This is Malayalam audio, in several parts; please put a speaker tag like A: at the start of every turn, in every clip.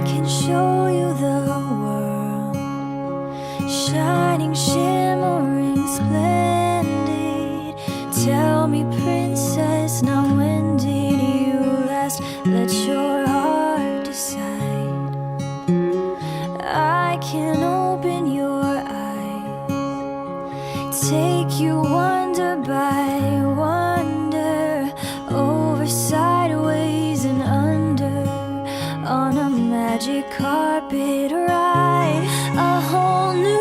A: can show you the world, shining, shimmering, splendid. Tell me, princess, now when did you last let your heart decide? I can open your eyes, take you wonder by wonder, over, sideways, and under, on a magic carpet ride. A whole new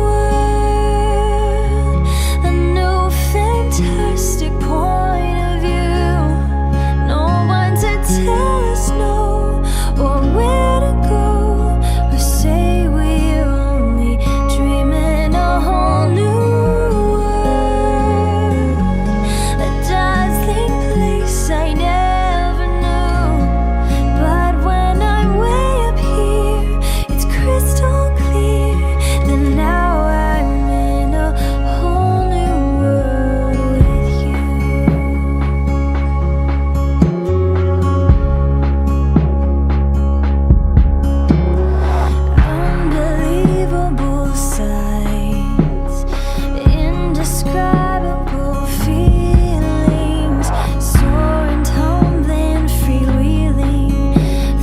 A: world, a new fantastic point of view. No one to tell us no, or where to go, or say we're only dreaming. A whole new world, a dazzling place I never knew. But when I'm way up here, it's crystal clear that now I'm in a whole new world with you. Unbelievable sights, indescribable feelings, soaring, tumbling, freewheeling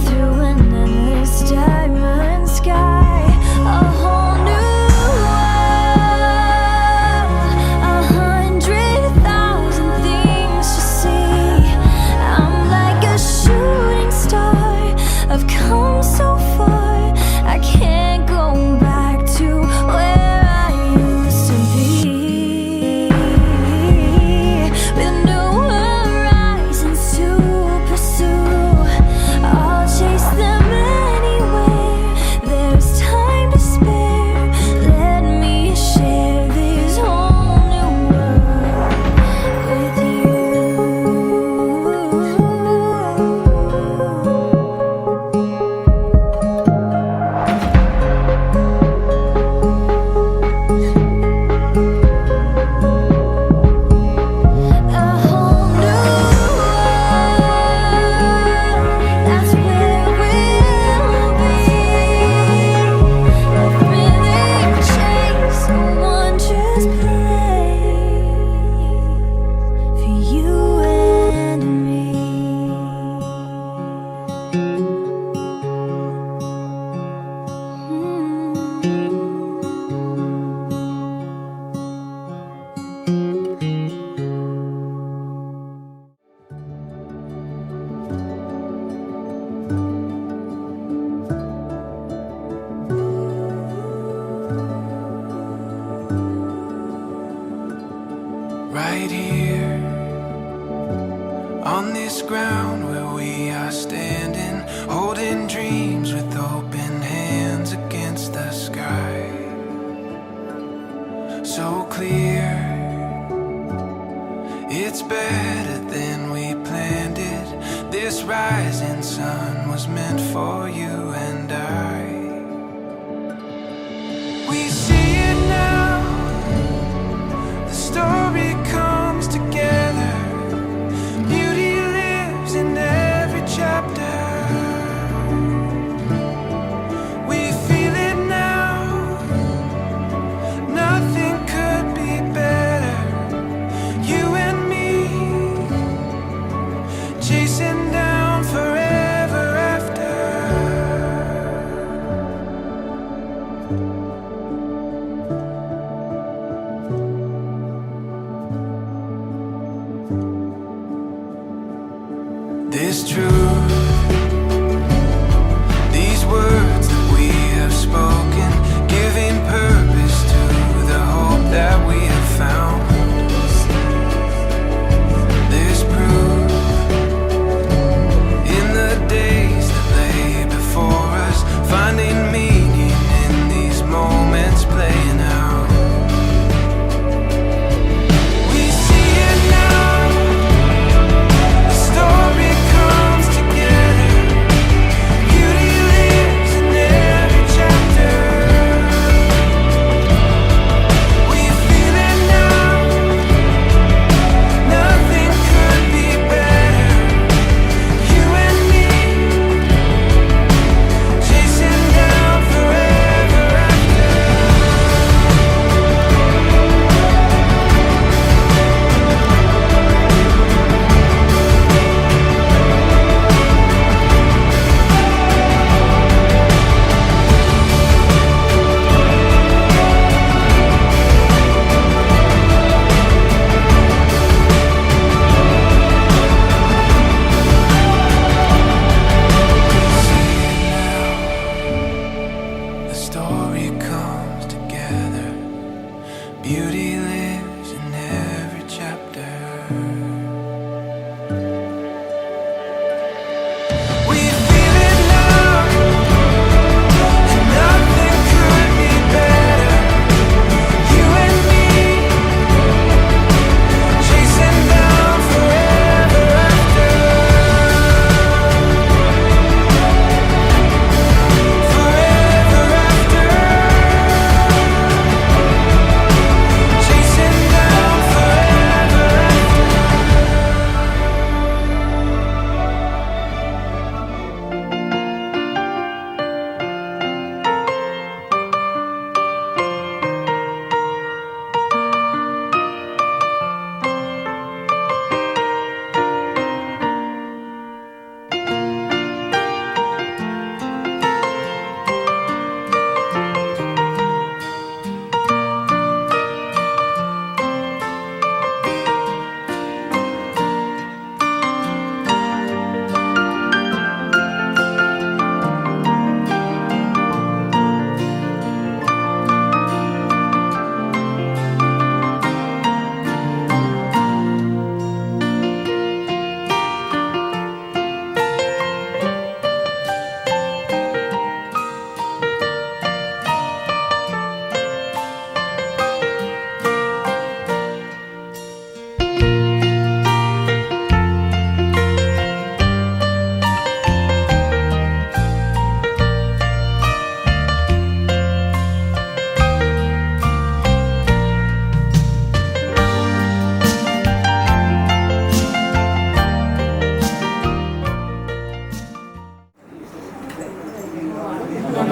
A: through an endless diamond sky. A whole new world, 100,000 things to see. I'm like a shooting star, I've come so far, I can't go back to where I used to be. With new horizons to pursue, I'll chase them anywhere. There's time to spare. Let me share this whole new world with you. A whole new world, that's where we'll be. A thrilling chase, a wondrous place for you and me.
B: Right here, on this ground where we are standing, holding dreams with open hands against the sky. So clear, it's better than we planned it. This rising sun was meant for you and I. We see it now, the story comes together. Beauty lives in every chapter. We feel it now, nothing could be better. You and me, chasing down forever after.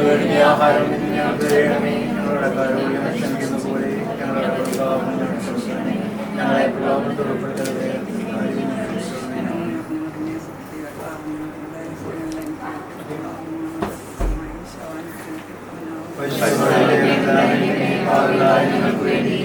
C: വേണ്ടി ആഹാരം ഞങ്ങൾക്ക് തരണമേ. ഞങ്ങളുടെ കടവുകൾ ഞങ്ങൾ ക്ഷമിക്കുന്ന പോലെ ഞങ്ങളുടെ പാപങ്ങൾ ഞങ്ങൾ ക്ഷമിക്കണമേ. ഞങ്ങളെ പ്രലോഭനത്തിൽ ഉൾപ്പെടുത്തരുതേ.
D: ഞങ്ങൾക്ക് വേണ്ടി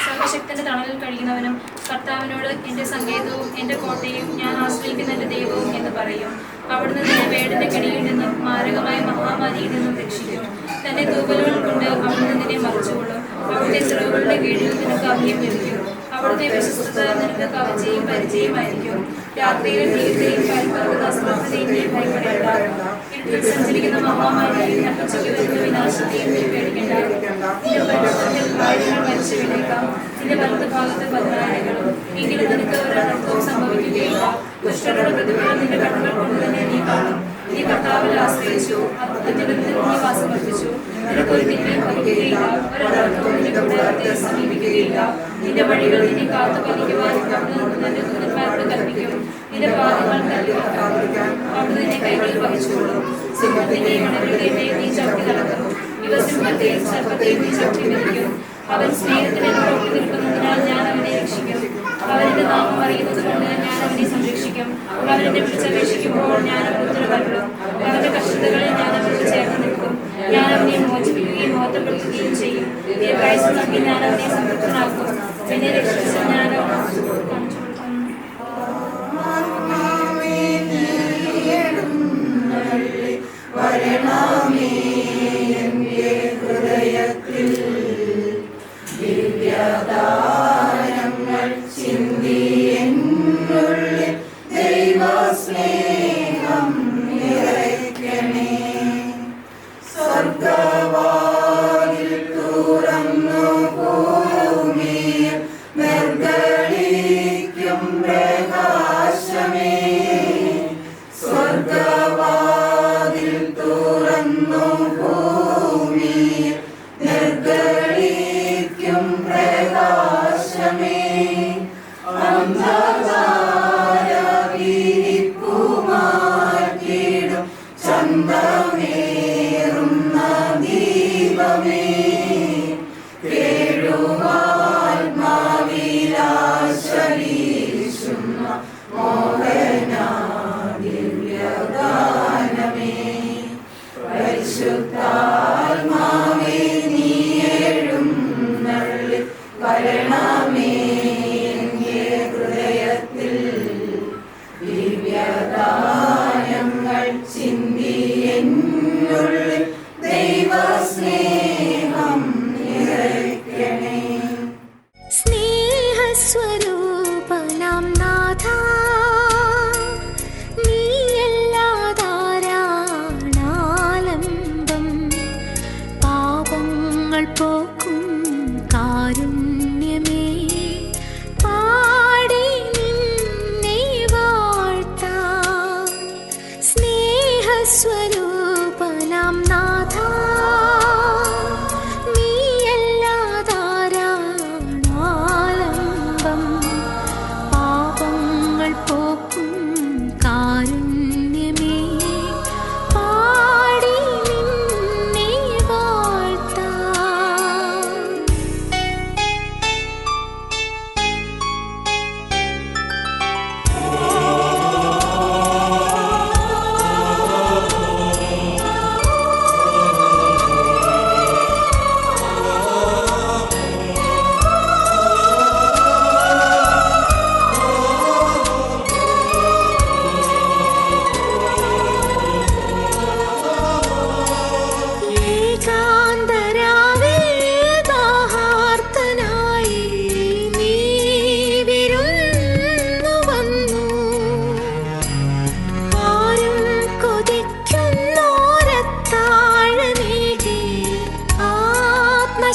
E: സർവശക്തന്റെ തണലിൽ കഴിയുന്നവനും കർത്താവിനോട് എന്റെ സങ്കേതവും എന്റെ കോട്ടയും ഞാൻ ആശ്രയിക്കുന്ന എന്റെ ദൈവവും എന്ന് പറയും. അവിടുന്ന് നിന്നെ വേടിന്റെ കെണിയിൽ നിന്നും മാരകമായ മഹാമാരിയിൽ നിന്നും രക്ഷിക്കും. തന്റെ തൂവലുകൾ കൊണ്ട് അവിടുന്ന് നിന്നെ മറച്ചുകൊള്ളും. അവിടുത്തെ ചിറകുകളുടെ കീഴിൽ നിനക്ക് അഭയം ലഭിക്കും. അവിടുത്തെ വിശ്വസ്തത നിനക്ക് കവചയും പരിചയമായിരിക്കും. രാത്രിയിൽ തീർച്ചയും കൽപ്പർവ്വതസ്ത്രത്തെയും നീ ഭയപ്പെടേണ്ട. ഇരുട്ടിൽ സഞ്ചരിക്കുന്ന മഹാമാരിയും നട്ടുച്ചയ്ക്ക് വരുന്ന വിനാശത്തെയും നീ പേടിക്കേണ്ട. നിന്റെ പരിസരത്തിൽ ആയിരങ്ങൾ മരിച്ചു വീണേക്കാം, നിന്റെ വലത്ത് ഭാഗത്ത് 10,000. എങ്കിലും നിനക്ക് ഒരനർത്ഥവും സംഭവിക്കുകയില്ല. ദുഷ്ടരുടെ പ്രതിഫലം നിന്റെ കണ്ണുകൾ കൊണ്ട് തന്നെ നീ കാണും. നീ കർത്താവിൽ ആശ്രയിച്ചു, അത്യുന്നതത്തിൽ നീ വാസം വർദ്ധിച്ചു. നിനക്ക് ഒരു തിന്മയും ഭവിക്കുകയില്ല, ഒരനർത്ഥവും നിന്റെ കൂടാരത്തെ സമീപിക്കുകയില്ല. നിന്റെ വഴികൾ നിന്നെ കാത്തു പാലിക്കുവാൻ അവിടുന്ന് നിന്റെ ദൂതന്മാരോട് കൽപ്പിക്കും. നിന്റെ പാദങ്ങൾ തല്ലിക്കാൻ അവിടുന്ന് നിന്നെ കൈകളിൽ വഹിച്ചുകൊള്ളും. സിംഹത്തിന്റെയും അണകളുടെയും നീ ചവിട്ടി നടക്കും. യുവസിംഹത്തെയും സർപ്പത്തെയും നീ ചവിട്ടി മെതിക്കും. അവൻ സ്നേഹത്തിന് ഒട്ടി നിൽക്കുന്നതിനാൽ ഞാൻ അവനെ രക്ഷിക്കും. അവന്റെ നാമം അറിയുന്നത് കൊണ്ട് ഞാൻ അവനെ സംരക്ഷിക്കും. അവനെ വിളിച്ചപേക്ഷിക്കുമ്പോൾ ഞാൻ അവന് ഉത്തരവരുളും. അവന്റെ കഷ്ടതകളിൽ ഞാൻ അവനോട് ചേർന്ന് നിൽക്കും. ഞാൻ അവനെ മോചിപ്പിക്കുകയും മോഹത്തപ്പെടുത്തുകയും ചെയ്യും. ദീർഘായുസ്സ് നൽകി ഞാൻ അവനെ സംതൃപ്തനാക്കും. എന്നെ രക്ഷിച്ച് ഞാൻ കാണിച്ചു കൊടുക്കും.
D: ഹൃദയത്തിൽ ദിവ്യദാനങ്ങൾ ചിന്തിയെന്നുള്ളിൽ ദൈവസ്നേഹം നിറയ്ക്കണേ. സ്വർഗവാതിൽ തുറന്നു ഭൂമിയിൽ നിർഗളിക്കും പ്രകാശമേ. സ്വർഗവാതിൽ തുറന്നു ഭൂമിയിൽ നിർഗളിക്കും പ്രകാശമേ. അന്ധകാരവിരിപ്പുമാറ്റിടും ചന്തമേറുന്ന ദീപമേ. കേഴുവാത്മാവിലാശീശുന്ന മോഹന ദിവ്യഗാനമേ. പരിശുദ്ധാത്മാവേ നീ എഴുന്നള്ളി വരണമേ. ഹൃദയത്തിൽ ദിവ്യദാനങ്ങൾ ചിന്തിയെന്നുള്ളിൽ ദൈവസ്നേഹം നിറയ്ക്കണേ.
A: സ്നേഹസ്വരൂപനാം നാഥാ, നീയല്ലാതാരാണാലംബം. പാപങ്ങൾ പോക്കും കാരുണ്യമേ, പാടി നിന്നെ വാഴ്ത്താം. സ്നേഹസ്വരൂപ ജീവനാം നാഥ നീയല്ലാതാരാണാലംബം പാപങ്ങൾ പോക്കും കാരുണ്യമേ പാടി നിന്നെ വാഴ്ത്താം.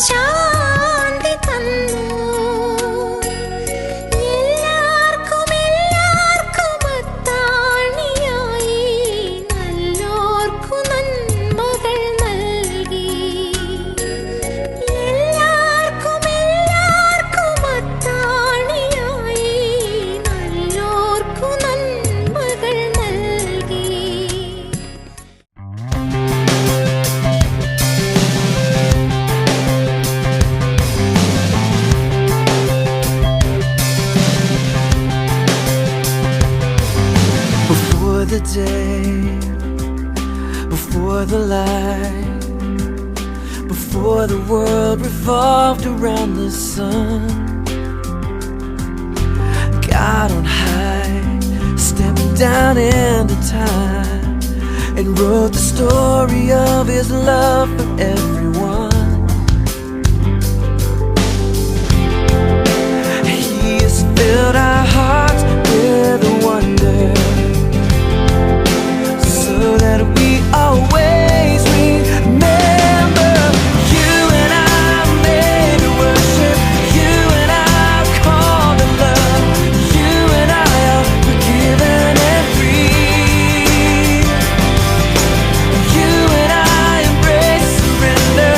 A: ശാന്തി തന്നു എല്ലാവർക്കും അത്താണിയായി നല്ലോർക്കു നന്മകൾ നൽകി എല്ലാവർക്കും അത്താണിയായി നല്ലോർക്കു നന്മകൾ നൽകി.
B: Before the day, before the light, before the world revolved around the sun, God on high stepped down into time and wrote the story of His love for everyone. He has filled our hearts with wonder, so that we always remember. You and I are made to worship. You and I are called to love. You and I are forgiven and free. You and I embrace surrender.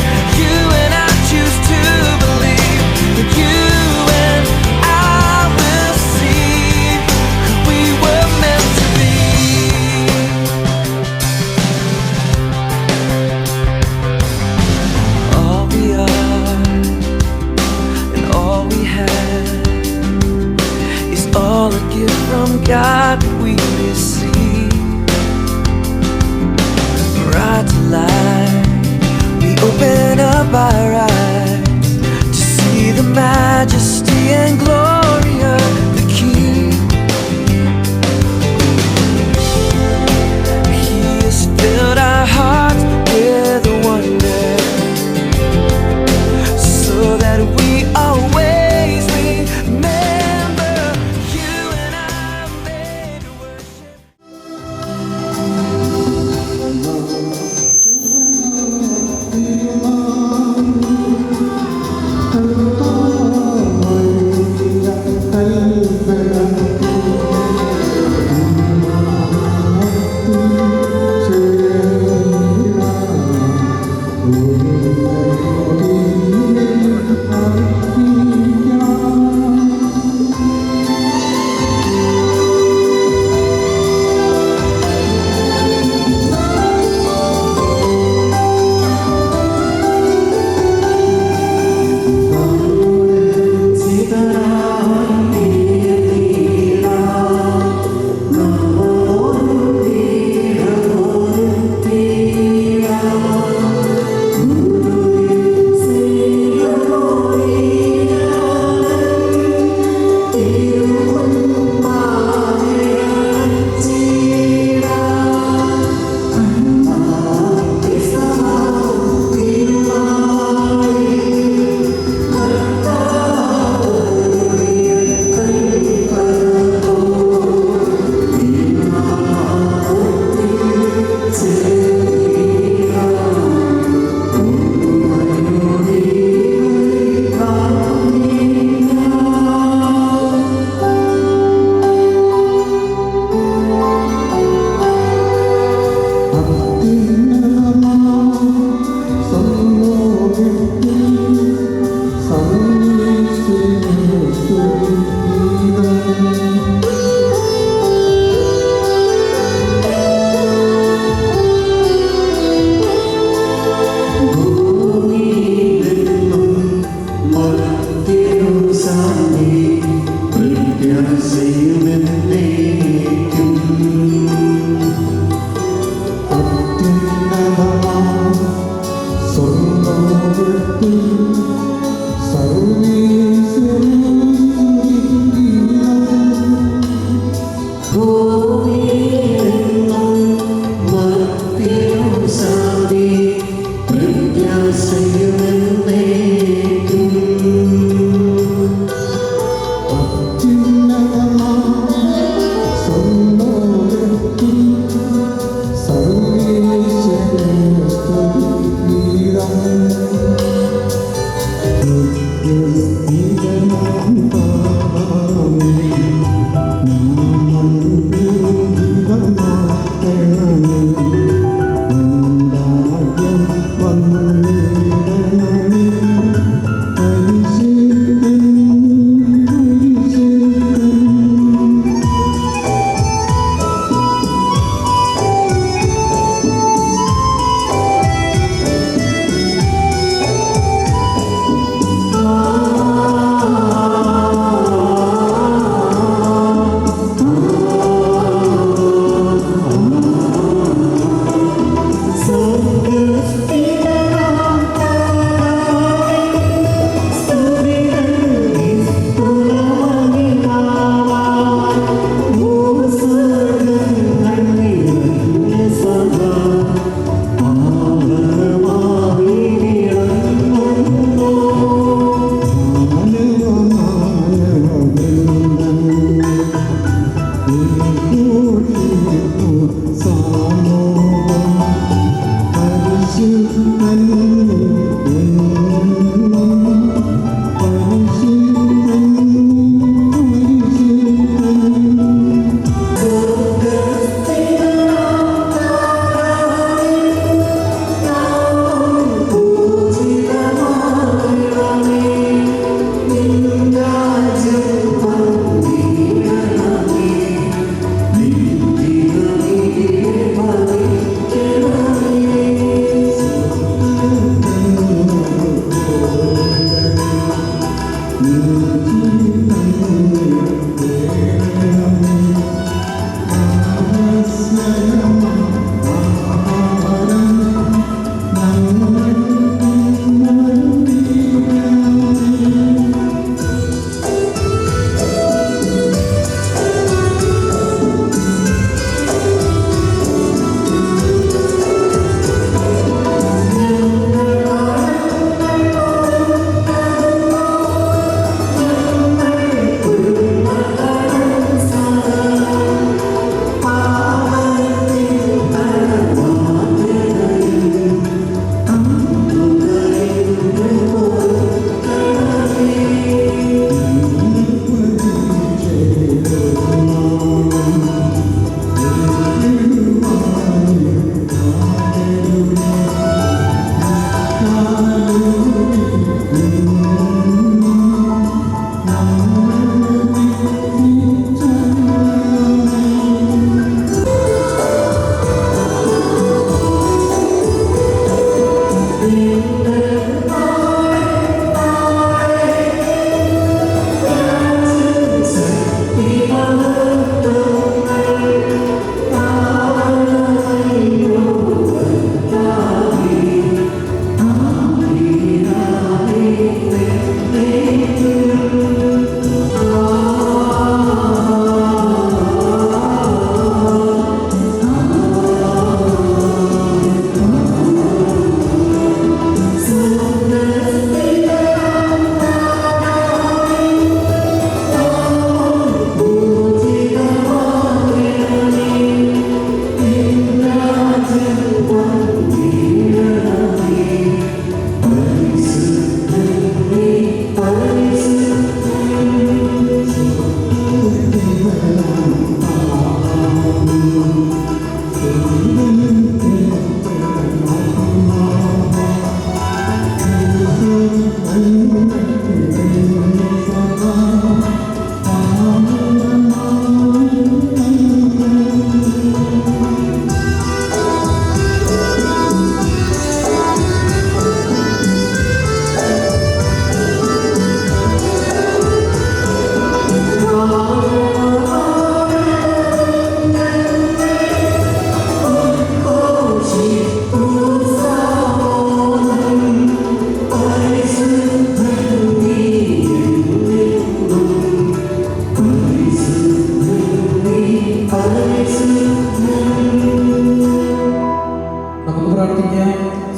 F: നമുക്ക് പ്രാർത്ഥിക്കാം.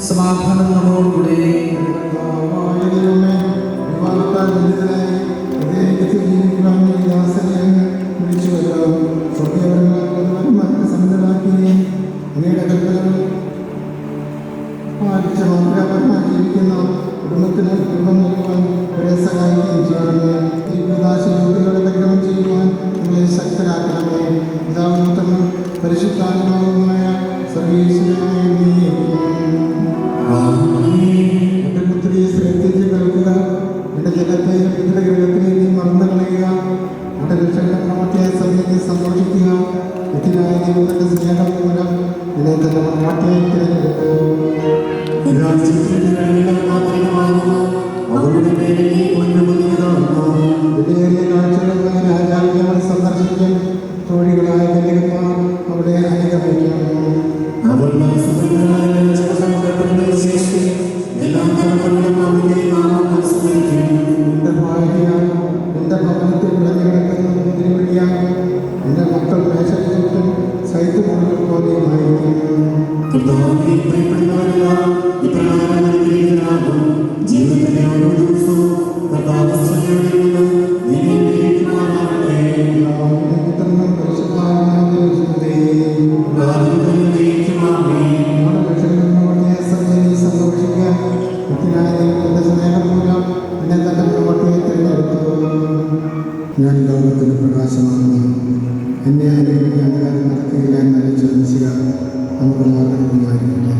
F: സമാധാനം നമ്മോടുകൂടെ.
G: ജീവിക്കുന്ന കുടുംബത്തിന് കുടുംബം നൽകുവാൻ അവരെ സഹായിക്കുകയും ചെയ്യണമേ. ജീവിതാശയോഗ്യതകളെ പരിഗണന ചെയ്യുവാൻ നമ്മളെ ശക്തരാക്കണമേ. പിതാവിനും പരിശുദ്ധാത്മാവുമായ സർവീശ്വരനായ എന്റെ പുത്രിയെ ശ്രദ്ധിച്ച് കേൾക്കുക. എന്റെ ജലത്തെ വിവിധ ഗ്രഹത്തിലേക്ക് മറന്നു കളയുക. എന്റെ രക്ഷകന്റെ പ്രവർത്തിയായ സഭയെ സന്തോഷിക്കുക. ഇതിനായ ദൈവത്തിന്റെ സ്നേഹം മൂലം ഇതിനെ തന്നെ മറമാറ്റിയായി തിരഞ്ഞെടുക്കുക. വിലയേറിയ കാഴ്ചകളുമായി രാജാവിനെ സന്ദർശിക്കും. തോഴികളായ കന്യകമാർ അവിടെ അനുഗമിക്കണം. എന്റെ ഭാര്യ എന്റെ ഭവനത്തിൽ വിളഞ്ഞു കിടക്കുന്ന മുന്തിരിവള്ളിയാണ്. എന്റെ മക്കൾ മേശയ്ക്ക് ചുറ്റും സൈത്തുമുള്ളിൽ പോലെയായിരിക്കും. ഞാൻ ലോകത്തിന് പ്രകാശമാകുന്നു. എന്നെ അനുകരിക്കാൻ അധികാരം നടക്കുകയില്ല എന്നല്ല ചോദിക്കുക. നമുക്ക് മാർഗമായിരിക്കട്ടെ.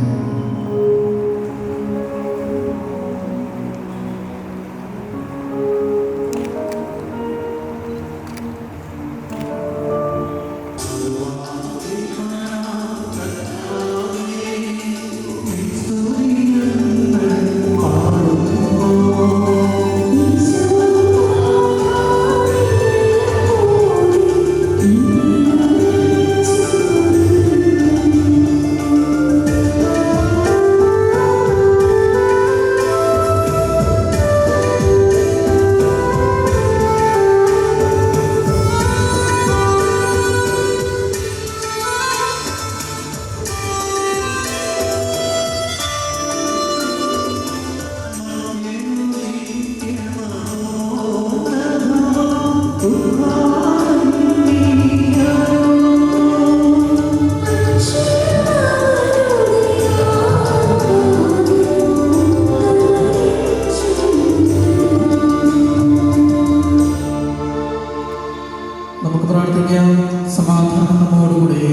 F: നമുക്ക് പ്രാർത്ഥിക്കാം. സമാധാനം നമ്മോടുകൂടെ.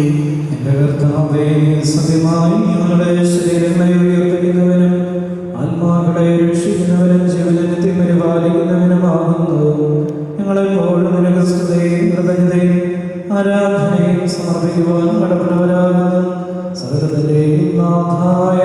H: എന്റെ കർത്താവേ, സത്യമായി ഞങ്ങളുടെ ശരീരങ്ങളെ ഉയർപ്പിക്കുന്നവനും ആത്മാക്കളെ രക്ഷിക്കുന്നവനും ജീവജനത്തെ പരിപാലിക്കുന്നവനുമാകുന്നു. ഞങ്ങളെപ്പോഴും നിനക്ക് സ്തുതിയും കൃതജ്ഞതയും ആരാധനയും സമർപ്പിക്കുവാൻ കടപ്പെട്ടവരാകുന്നു. സകലത്തിന്റെ നാഥായ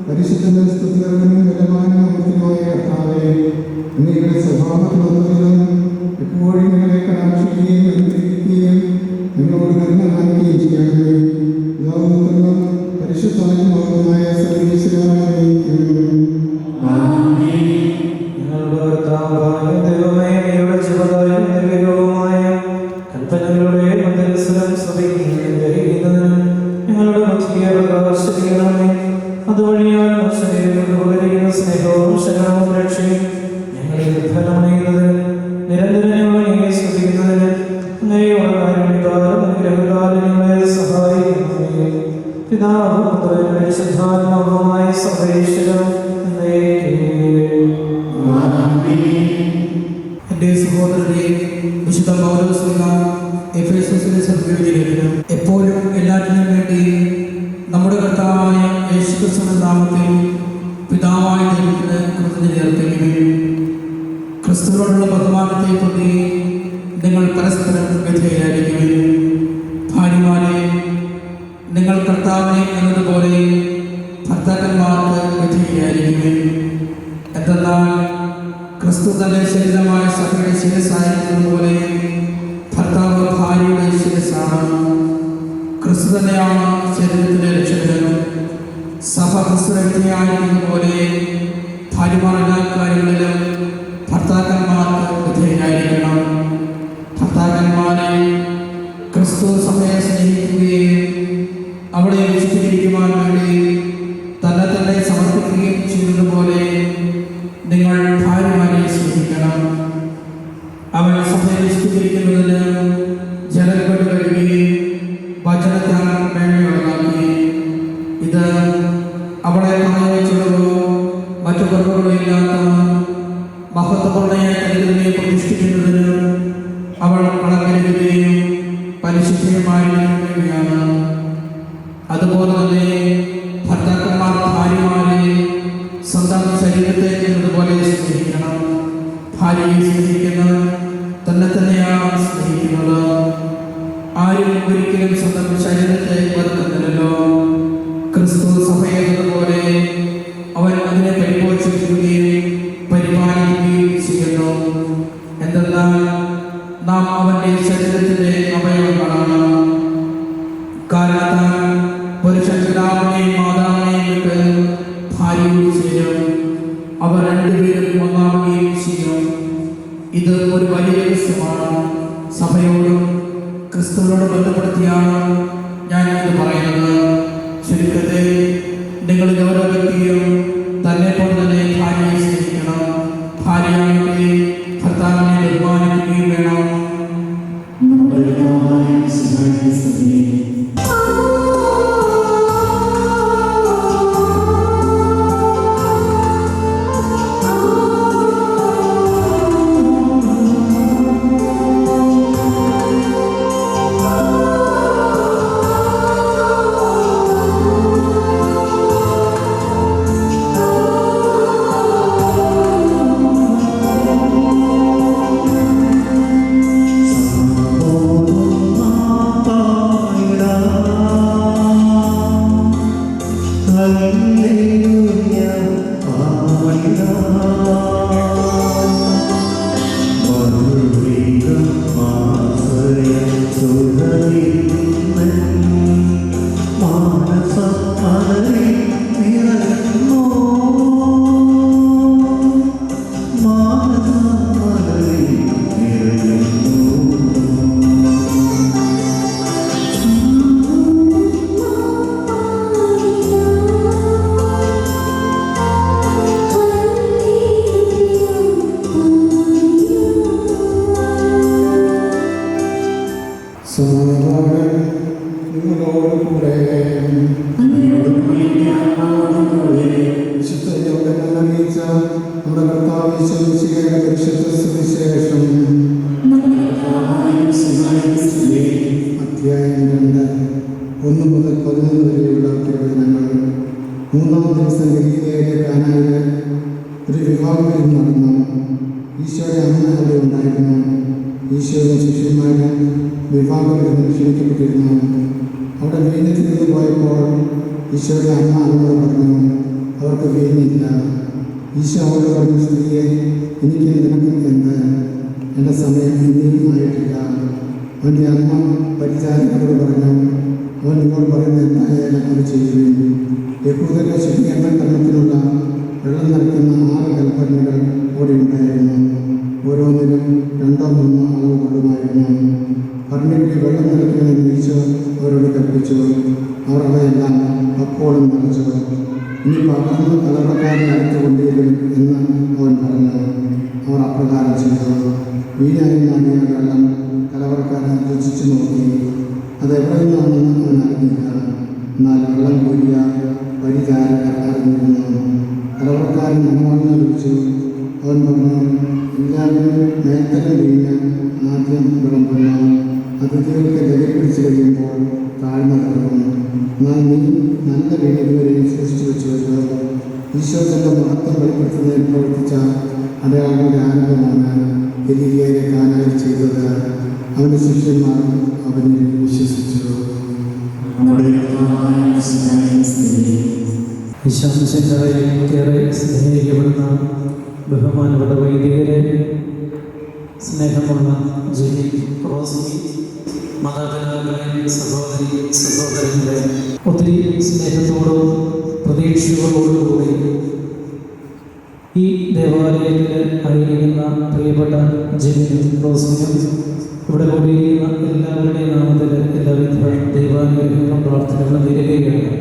H: പരിശുദ്ധന്റെ സ്തുതികരനും ബലവാനും അമൃതമായ കർത്താവേ, അങ്ങയുടെ സ്വഭാവത്തിലൊന്നും എപ്പോഴും ഞങ്ങളെ കടാക്ഷിക്കുകയും അനുഗ്രഹിക്കുകയും ഞങ്ങളോട് കരുണ കാണിക്കുകയും ചെയ്യണമേ. ലോകത്തിലും പരിശുദ്ധാത്മാവുമായ സർവീശ്വരനായിരിക്കും. ഞങ്ങളുടെ കർത്താവായ ദൈവമേ, അങ്ങയുടെ ജീവദായകവും നിർവ്വഹവുമായ കൽപ്പനകളുടെ മധ്യസ്ഥലം ശ്രദ്ധിക്കുകയും ഗ്രഹിക്കുന്നതിനും ഞങ്ങളുടെ അതുവഴിയാണ് ശരീരത്തിന് സ്നേഹവും ശരണവും രക്ഷയും ഞങ്ങളിൽ ഫലമണിയുന്നത് നിരന്തരമായി സ്തുതിക്കുന്നതിന് അനുഗ്രഹകാലങ്ങളെ സഹായിക്കുന്നേ. പിതാവും പുത്രനും പരിശുദ്ധാത്മാവുമായ സർവേശ്വരൻ
F: എൻ്റെ സഹോദരരെ, വിശുദ്ധ പൗലോസ്ലീഹ എഫേസസിലെ സഭയുടെ ലേഖനം എപ്പോഴും എല്ലാറ്റിനും വേണ്ടി നമ്മുടെ കർത്താവായ യേശുക്രിസ്തുവിന്റെ നാമത്തിൽ പിതാവായ ദൈവത്തിന് കൃതജ്ഞത അർപ്പിക്കുകയും ക്രിസ്തുവിനോടുള്ള ബഹുമാനത്തെ പ്രതി നിങ്ങൾ പരസ്പരം വിധേയരായിരിക്കുകയും ഭാര്യമാരെ നിങ്ങൾ കർത്താവിനെ എന്നതുപോലെ ഭർത്താക്കന്മാർക്ക് വിധേയരായിരിക്കുകയും. എന്തെന്നാൽ ക്രിസ്തു തന്റെ ശരീരമായ സഭയുടെ ശിരസ്സായിരിക്കുന്നതുപോലെ ഭർത്താവ് ഭാര്യയുടെ ശിരസ്സാണ്. ക്രിസ്തു തന്നെയാണ് ശരീരത്തിലെ രക്ഷകൻ. സഭ ക്രിസ്തുവിന്റെ വിധേയമായിരിക്കുന്നതുപോലെ ഭാര്യമാർ എല്ലാ കാര്യങ്ങളിലും ഭർത്താക്കന്മാർക്ക് വിധേയരായിരിക്കണം. ഭർത്താക്കന്മാരെ ക്രിസ്തു സഭയെ സ്നേഹിക്കുകയും അവളെ വിശുദ്ധീകരിക്കുവാൻ വേണ്ടി തന്നെ തന്നെ സമർപ്പിക്കുകയും ചെയ്യുന്നതുപോലെ നിങ്ങൾ ഭാര്യമാരെ സ്നേഹിക്കണം. അവൻ സഭയെ വിശുദ്ധീകരിക്കുന്നതിന് ജലം കൊണ്ട് കഴുകുകയും വചനത്താൽ മേന്മയുള്ളതാക്കുകയും. ഇത് അവളെ പ്രായച്ചുള്ളവോ മറ്റു കുറവുകളോ ഇല്ലാത്ത മഹത്വപൂർണ്ണയായ കരുതലിനെ പ്രതിഷ്ഠിക്കുന്നതിന് അവൾ കളങ്കരുകയും പരിശുദ്ധമായിരിക്കുകയാണ്. അതുപോലെ തന്നെ ഭർത്താക്കന്മാർ ഭാര്യമാരെ സ്വന്തം ശരീരത്തെ എന്നതുപോലെ സ്നേഹിക്കണം. ഭാര്യയെ സ്നേഹിക്കുന്നത് തന്നെ തന്നെയാണ് സ്നേഹിക്കുന്നത്. ആരും ഒരിക്കലും സ്വന്തം ശരീരത്തെ വെറുക്കുന്നില്ലല്ലോ. ക്രിസ്തു സഭയെ എന്നതുപോലെ അവൻ അതിനെ പരിപോഷിപ്പിക്കുകയും പരിപാലിക്കുകയും ചെയ്യുന്നു. എന്തെന്നാൽ നാം അവന്റെ ശരീരത്തിന്റെ അവയവങ്ങളാണ്. കാരണത്താൽ പുരുഷൻ പിതാവിനെയും മാതാവിനെയും വിട്ട് ഭാര്യയോട് ചേരും, അവർ രണ്ടുപേരും ഒന്നാവുകയും ചെയ്യും. ഇത് ഒരു വലിയ രഹസ്യമാണ്. സഭയോടും ക്രിസ്തുവിനോട് ബന്ധപ്പെടുത്തിയാണ് ഞാൻ ഇത് പറയുന്നത്. ചുരുക്കത്തിൽ നിങ്ങളിൽ ഓരോ വ്യക്തിയും തന്നെ പോലെ തന്നെ ഭാര്യയെ സ്നേഹിക്കണം. ഭാര്യയാകട്ടെ ഭർത്താവിനെ ബഹുമാനിക്കുകയും വേണം.
G: നമ്മുടെ കർത്താവ് യേശുമിശിഹായുടെ പരിശുദ്ധ സുവിശേഷം അധ്യായം 2 1 മുതൽ 11 വരെയുള്ള പ്രവചനങ്ങൾ. 3-ാം ദിവസം ഗലീലയിലെ കാനായിലെ ഒരു വിവാഹം നടന്നു. ഈശോയുടെ അമ്മ അവിടെ ഉണ്ടായിരുന്നു. ഈശോയുടെ ശിഷ്യന്മാരും വിവാഹത്തിന് ക്ഷണിക്കപ്പെട്ടിരുന്നു. അവിടെ വീഞ്ഞത്തിൽ നിന്ന് പോയപ്പോൾ ഈശോയുടെ അമ്മ അവരോട് പറഞ്ഞു, അവർക്ക് വീഞ്ഞില്ല. ഈശോ അവരോട് പറഞ്ഞു, സ്ത്രീയെ, എനിക്ക് നിനക്കും എന്ന്, എൻ്റെ സമയം ഇനിയും ആയിട്ടില്ല. അവൻ്റെ അമ്മ പരിചാരകരോട് പറഞ്ഞു, അവൻ നിങ്ങളോട് പറയുന്നത് എന്തായാലും അത് ചെയ്യുകയും. യഹൂദരുടെ ശുദ്ധീകരണ കർമ്മത്തിനുള്ള വെള്ളം നിറയ്ക്കുന്ന 6 കൽപ്പനകൾ അവിടെ ഉണ്ടായിരുന്നു. ഓരോന്നിനും 2-3 അളവ് കൊള്ളുമായിരുന്നു. ഭരണിക്ക് വെള്ളം നിറയ്ക്കണമെന്ന് ഈശോ അവരോട് കൽപ്പിച്ചു. അവർ അവയെല്ലാം അപ്പോഴും നിറച്ചു. ഇനി പകർന്ന് കലവറക്കാരനെ അടുത്ത് കൊണ്ടുവരും എന്ന് അവൻ പറഞ്ഞു. അവർ അപ്രകാരം ചെയ്തു. വീഞ്ഞായി മാറിയ വെള്ളം കലവറക്കാരൻ രുചിച്ചു നോക്കി. അതെവിടെ നിന്നാണെന്ന് അവൻ അറിഞ്ഞില്ല. എന്നാൽ വെള്ളം കൂടിയ വഴികാരൻ അറിഞ്ഞിരുന്നു. കലവറക്കാരൻ മണവാളിനെ വിളിച്ചു. അവൻ പറഞ്ഞു, എല്ലാവരും മേൽത്തന്നെ വീഞ്ഞ് ആദ്യം വിളമ്പുന്നു. അതിഥികൾക്ക് വില പിടിച്ചു കഴിയുമ്പോൾ താഴ്ന്ന കിടക്കും. എന്നാൽ നീ നല്ല വീട് ഇതുവരെയും സൂക്ഷിച്ചു വെച്ചുവല്ലോ. ഈശോ തന്റെ മഹത്വം വെളിപ്പെടുത്തുന്നതിൽ പ്രവർത്തിച്ച അടയാളങ്ങളുടെ ആരംഭമാണ് ഗലീലയിലെ കാനായിൽ ചെയ്തത്. അവന്റെ ശിഷ്യന്മാർ അവനിൽ വിശ്വസിച്ചു.
H: ഏറെ സ്നേഹിക്കപ്പെടുന്ന ബഹുമാനപ്പെട്ട വൈദികരെ, സ്നേഹമുള്ള ജെനി, റോസ്മി, മാതാപിതാക്കളെ, സഹോദരി സഹോദരങ്ങളെ, ഒത്തിരി സ്നേഹത്തോടും പ്രതീക്ഷകളോടുകൂടി ഈ ദേവാലയത്തിൽ ആയിരിക്കുന്ന പ്രിയപ്പെട്ട ജെനിനും റോസ്മിനും ഇവിടെ കൂടിയിരിക്കുന്ന എല്ലാവരുടെയും നാമത്തിൽ എല്ലാവിധ ദൈവാനുഗ്രഹങ്ങളും പ്രാർത്ഥനകളും നേരുകയാണ്.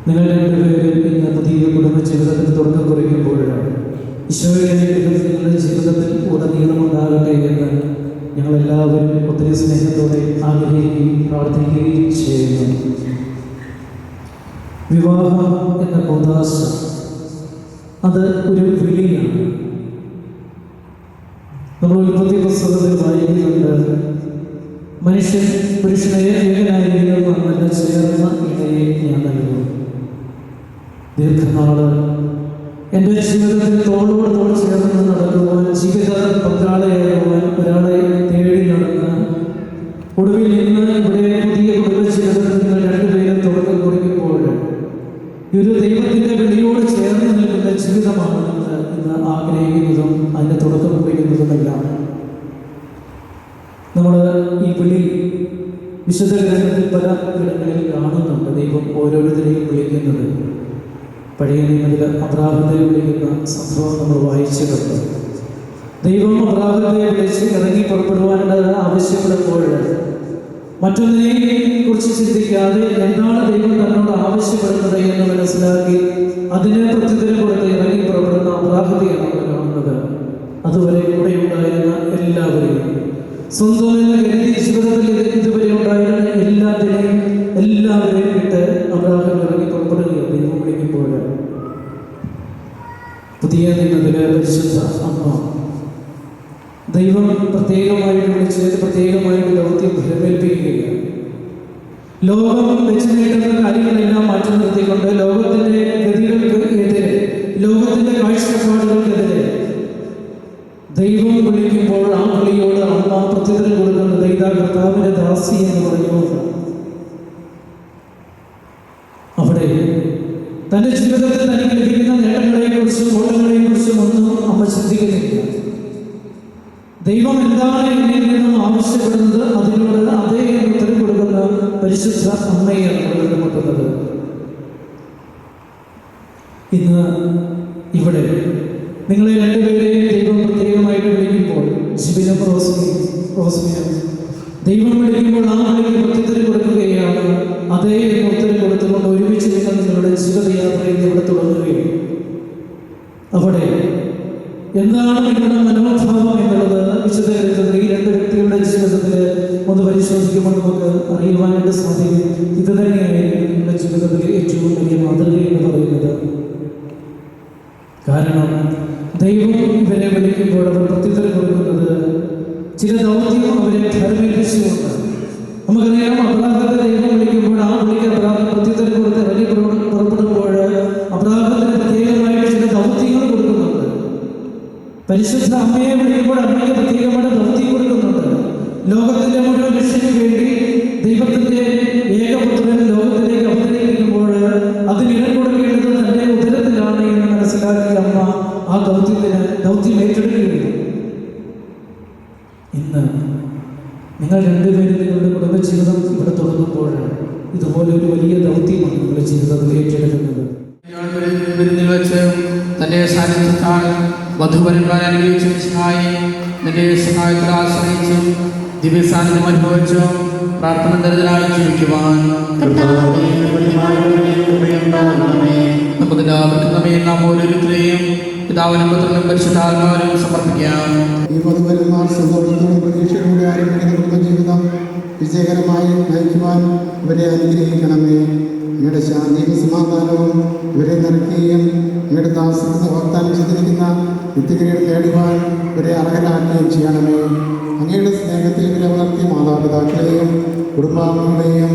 H: നിങ്ങൾ രണ്ടുപേരും ഇന്ന് പുതിയ കുടുംബ ജീവിതത്തിൽ തുടക്കം കുറിക്കുമ്പോഴാണ് ഈശോയുടെ അനുഗ്രഹം നിങ്ങളുടെ ജീവിതത്തിൽ ഉടനീളമുണ്ടാകട്ടെ എന്ന് ഞങ്ങളെല്ലാവരും ഒത്തിരി സ്നേഹത്തോടെ ആഗ്രഹിക്കുകയും പ്രാർത്ഥിക്കുകയും ചെയ്യുന്നു. വിവാഹം എന്ന കൂദാശ അത് ഒരു വിളിയാണ്. നമ്മൾ ഉൽപ്പത്തി പുസ്തകത്തിൽ വായിക്കുന്നുണ്ട്, മനുഷ്യൻ പുരുഷനെ ഏകനായിരിക്കുന്ന നല്ല ചേർന്ന ഇണയെ ഞാൻ നൽകും. ദീർഘനാള് എൻ്റെ ജീവിതത്തിൽ തോളോട് തോൾ ചേർന്ന് നടക്കുവാൻ, ജീവിത പങ്കാളിയാകുവാൻ ഒരാളെ തേടി നടന്ന് ഒടുവിൽ ഇന്ന് ഇവിടെ പുതിയ കുടുംബജീവിതത്തിൽ നിങ്ങൾ രണ്ടുപേരും തുടക്കം കുറിക്കുമ്പോൾ ഒരു ദൈവത്തിൻ്റെ വിളിയോട് ചേർന്ന് നിൽക്കുന്ന ജീവിതമാണ് നിങ്ങൾ ഇന്ന് ആഗ്രഹിക്കുന്നതും അതിൻ്റെ തുടക്കം കുറിക്കുന്നതുമെല്ലാം. നമ്മൾ ഈ വിളി വിശുദ്ധ ഗ്രന്ഥത്തിൽ പല ഇടങ്ങളിൽ കാണുന്നുണ്ട്. ദൈവം ഓരോരുത്തരെയും വിളിക്കുന്നത്. പഴയ നിയമത്തിൽ അബ്രാഹത്തെ വിളിക്കുന്ന സംഭവം നമ്മൾ വായിച്ചിട്ടുണ്ട്. ദൈവം അബ്രാഹത്തെ വിളിച്ച് ഇറങ്ങി പുറപ്പെടുവാനുള്ളത് ആവശ്യപ്പെടുമ്പോൾ മറ്റൊന്നിനെ കുറിച്ച് ചിന്തിക്കാതെ എന്താണ് ദൈവം തന്നോട് ആവശ്യപ്പെടുന്നത് എന്ന് മനസ്സിലാക്കി അതിന് പ്രത്യുത്തരം കൊടുത്ത് ഇറങ്ങി പുറപ്പെടുന്ന അബ്രാഹത്തെയാണ് നമ്മൾ കാണുന്നത്. അതുവരെ കൂടെ ഉണ്ടായിരുന്ന എല്ലാവരെയും, സ്വന്തം എന്ന കരുതി ജീവിതത്തിൽ ഇതുവരെ ഉണ്ടായിരുന്ന എല്ലാവരെയും വിട്ട് അബ്രാഹം ഇറങ്ങി പുറപ്പെടുകയാണ് ദൈവം വിളിക്കുമ്പോൾ. പുതിയ നിയമത്തിലെ പരിശുദ്ധ അമ്മ ദൈവം പ്രത്യേകമായിട്ട് വിളിച്ച് പ്രത്യേകമായിട്ട് ദൗത്യം ഫലമേൽപ്പിക്കുകയാണ്. ലോകം വെച്ച് നേടുന്ന കാര്യങ്ങളെല്ലാം മാറ്റി നിർത്തിക്കൊണ്ട് ലോകത്തിന്റെ ഗതികൾക്ക് എതിരെ, ലോകത്തിന്റെ കാഴ്ചപ്പാടുകൾക്കെതിരെ ദൈവം വിളിക്കുമ്പോൾ ആ വിളിയോട് അമ്മ പ്രത്യുത്തരം കൊടുക്കുന്നത് ഇതാ കർത്താവിന്റെ ദാസി എന്ന് പറഞ്ഞുകൊണ്ട് അവിടെ തന്റെ ജീവിതത്തിൽ തനിക്ക് ലഭിക്കുന്ന നേട്ടങ്ങളെ കുറിച്ചും ഓട്ടങ്ങളെ കുറിച്ചും ഒന്നും അമ്മ ചിന്തിക്കുന്നില്ല. ദൈവം എന്താണ് എന്നിൽ നിന്നും ആവശ്യപ്പെടുന്നത് അതിനോട് അതേ ഉത്തരം കൊടുക്കുന്ന പരിശുദ്ധ അമ്മയാണ് കണ്ടുമുട്ടുന്നത്. ഇന്ന് ഇവിടെ നിങ്ങളെ രണ്ടുപേരെയും ദൈവം പ്രത്യേകമായിട്ട് വിളിക്കുമ്പോൾ, ജിബിനും റോസ്മിനും ദൈവം വിളിക്കുമ്പോൾ ആ വിളിക്ക് പ്രത്യുത്തരം കൊടുക്കുകയാണ്. അതേ ഉത്തരം കൊടുത്തുകൊണ്ട് ഒരുമിച്ച് നിങ്ങൾ നിങ്ങളുടെ ജീവിതയാത്രയിൽ ഇവിടെ തുടങ്ങുകയും അവിടെ എന്താണ് നിങ്ങളുടെ മനോഭാവം എന്നുള്ളത് വിശുദ്ധ ഗ്രന്ഥത്തിൽ ഈ രണ്ട് വ്യക്തികളുടെ ജീവിതത്തിൽ ഒന്ന് പരിശോധിക്കുമ്പോൾ നമുക്ക് അറിയുവാനായിട്ട് സാധിക്കും. ഇത് തന്നെയായിരിക്കും നിങ്ങളുടെ ജീവിതത്തിലെ ഏറ്റവും വലിയ മാതൃക എന്ന് പറയുന്നത്. കാരണം ദൈവം ഇവരെ വിളിക്കുമ്പോൾ അവർ പ്രത്യുത്തരം കൊടുക്കുന്നത് ചില ദൗത്യം അവരെ ഫലമേൽപ്പിച്ചുകൊണ്ട്. നമുക്കറിയാം, അബ്രാഹത്തെ ദൈവം വിളിക്കുമ്പോൾ ആ വിളിക്ക് അബ്രാഹം പ്രത്യുത്തരം കൊടുത്ത് ഇറങ്ങി പുറപ്പെടുമ്പോൾ അബ്രാഹത്തിന് പ്രത്യേകമായിട്ട് ചില ദൗത്യങ്ങൾ കൊടുക്കുന്നുണ്ട്. പരിശുദ്ധ അമ്മയെ വിളിക്കുമ്പോൾ അമ്മയ്ക്ക് പ്രത്യേകമായിട്ട് ദൗത്യം കൊടുക്കുന്നുണ്ട്. ലോകത്തിന്റെ മുഴുവൻ രക്ഷയ്ക്ക് വേണ്ടി ദൈവത്തിന്റെ ഏകപുത്രൻ ലോകത്തിലേക്ക് അവതരിപ്പിക്കുമ്പോൾ അതിനിടം കൊടുക്കേണ്ടത് തന്റെ ഉദരത്തിലാണ് എന്ന് മനസ്സിലാക്കിയ അമ്മ ആ ദൗത്യം ഏറ്റെടുക്കുകയാണ്. ഇന്ന് നിങ്ങൾ രണ്ടുപേരും നിങ്ങളുടെ കുടുംബജീവിതം ഇവിടെ തുടങ്ങുമ്പോൾ ഇതുപോലെ ഒരു വലിയ ദൗത്യമാണ് നിങ്ങളുടെ ജീവിതത്തിൽ ഏറ്റെടുക്കുന്നത്.
F: വെച്ച് തൻ്റെ സാന്നിധ്യത്താൽ വധുവരന്മാർ അനുഭവിച്ചതിനായി നിന്റെ സഹായത്തിൽ ആശ്രയിച്ചും ദിവ്യസാന്നിധ്യം അനുഭവിച്ചു പ്രാർത്ഥന ദരിദ്രനായി ജീവിക്കുവാൻ നമുക്കെല്ലാവർക്കും നമ്മെ നാം ഓരോരുത്തരെയും പിതാവിനും പുത്രനും പരിശുദ്ധാത്മാവിനും സമർപ്പിക്കാം.
G: ഈ മധുവരന്മാർ സന്തോഷത്തോടും പ്രതീക്ഷയോടെ ആരംഭിക്കുന്ന കുടുംബജീവിതം വിജയകരമായി നയിക്കുവാൻ ഇവരെ അനുഗ്രഹിക്കണമേ. നിങ്ങളുടെ ശാന്തിയും സമാധാനവും ഇവരെ നിറയ്ക്കുകയും നിങ്ങളുടെ ദാസനെന്ന് വാഗ്ദാനം ചെയ്തിരിക്കുന്ന നിത്യകിരീടം നേടുവാൻ ഇവരെ അർഹരാക്കുകയും ചെയ്യണമേ. അങ്ങയുടെ സ്നേഹത്തിൽ ഇവരെ വളർത്തിയ മാതാപിതാക്കളെയും കുടുംബാംഗങ്ങളെയും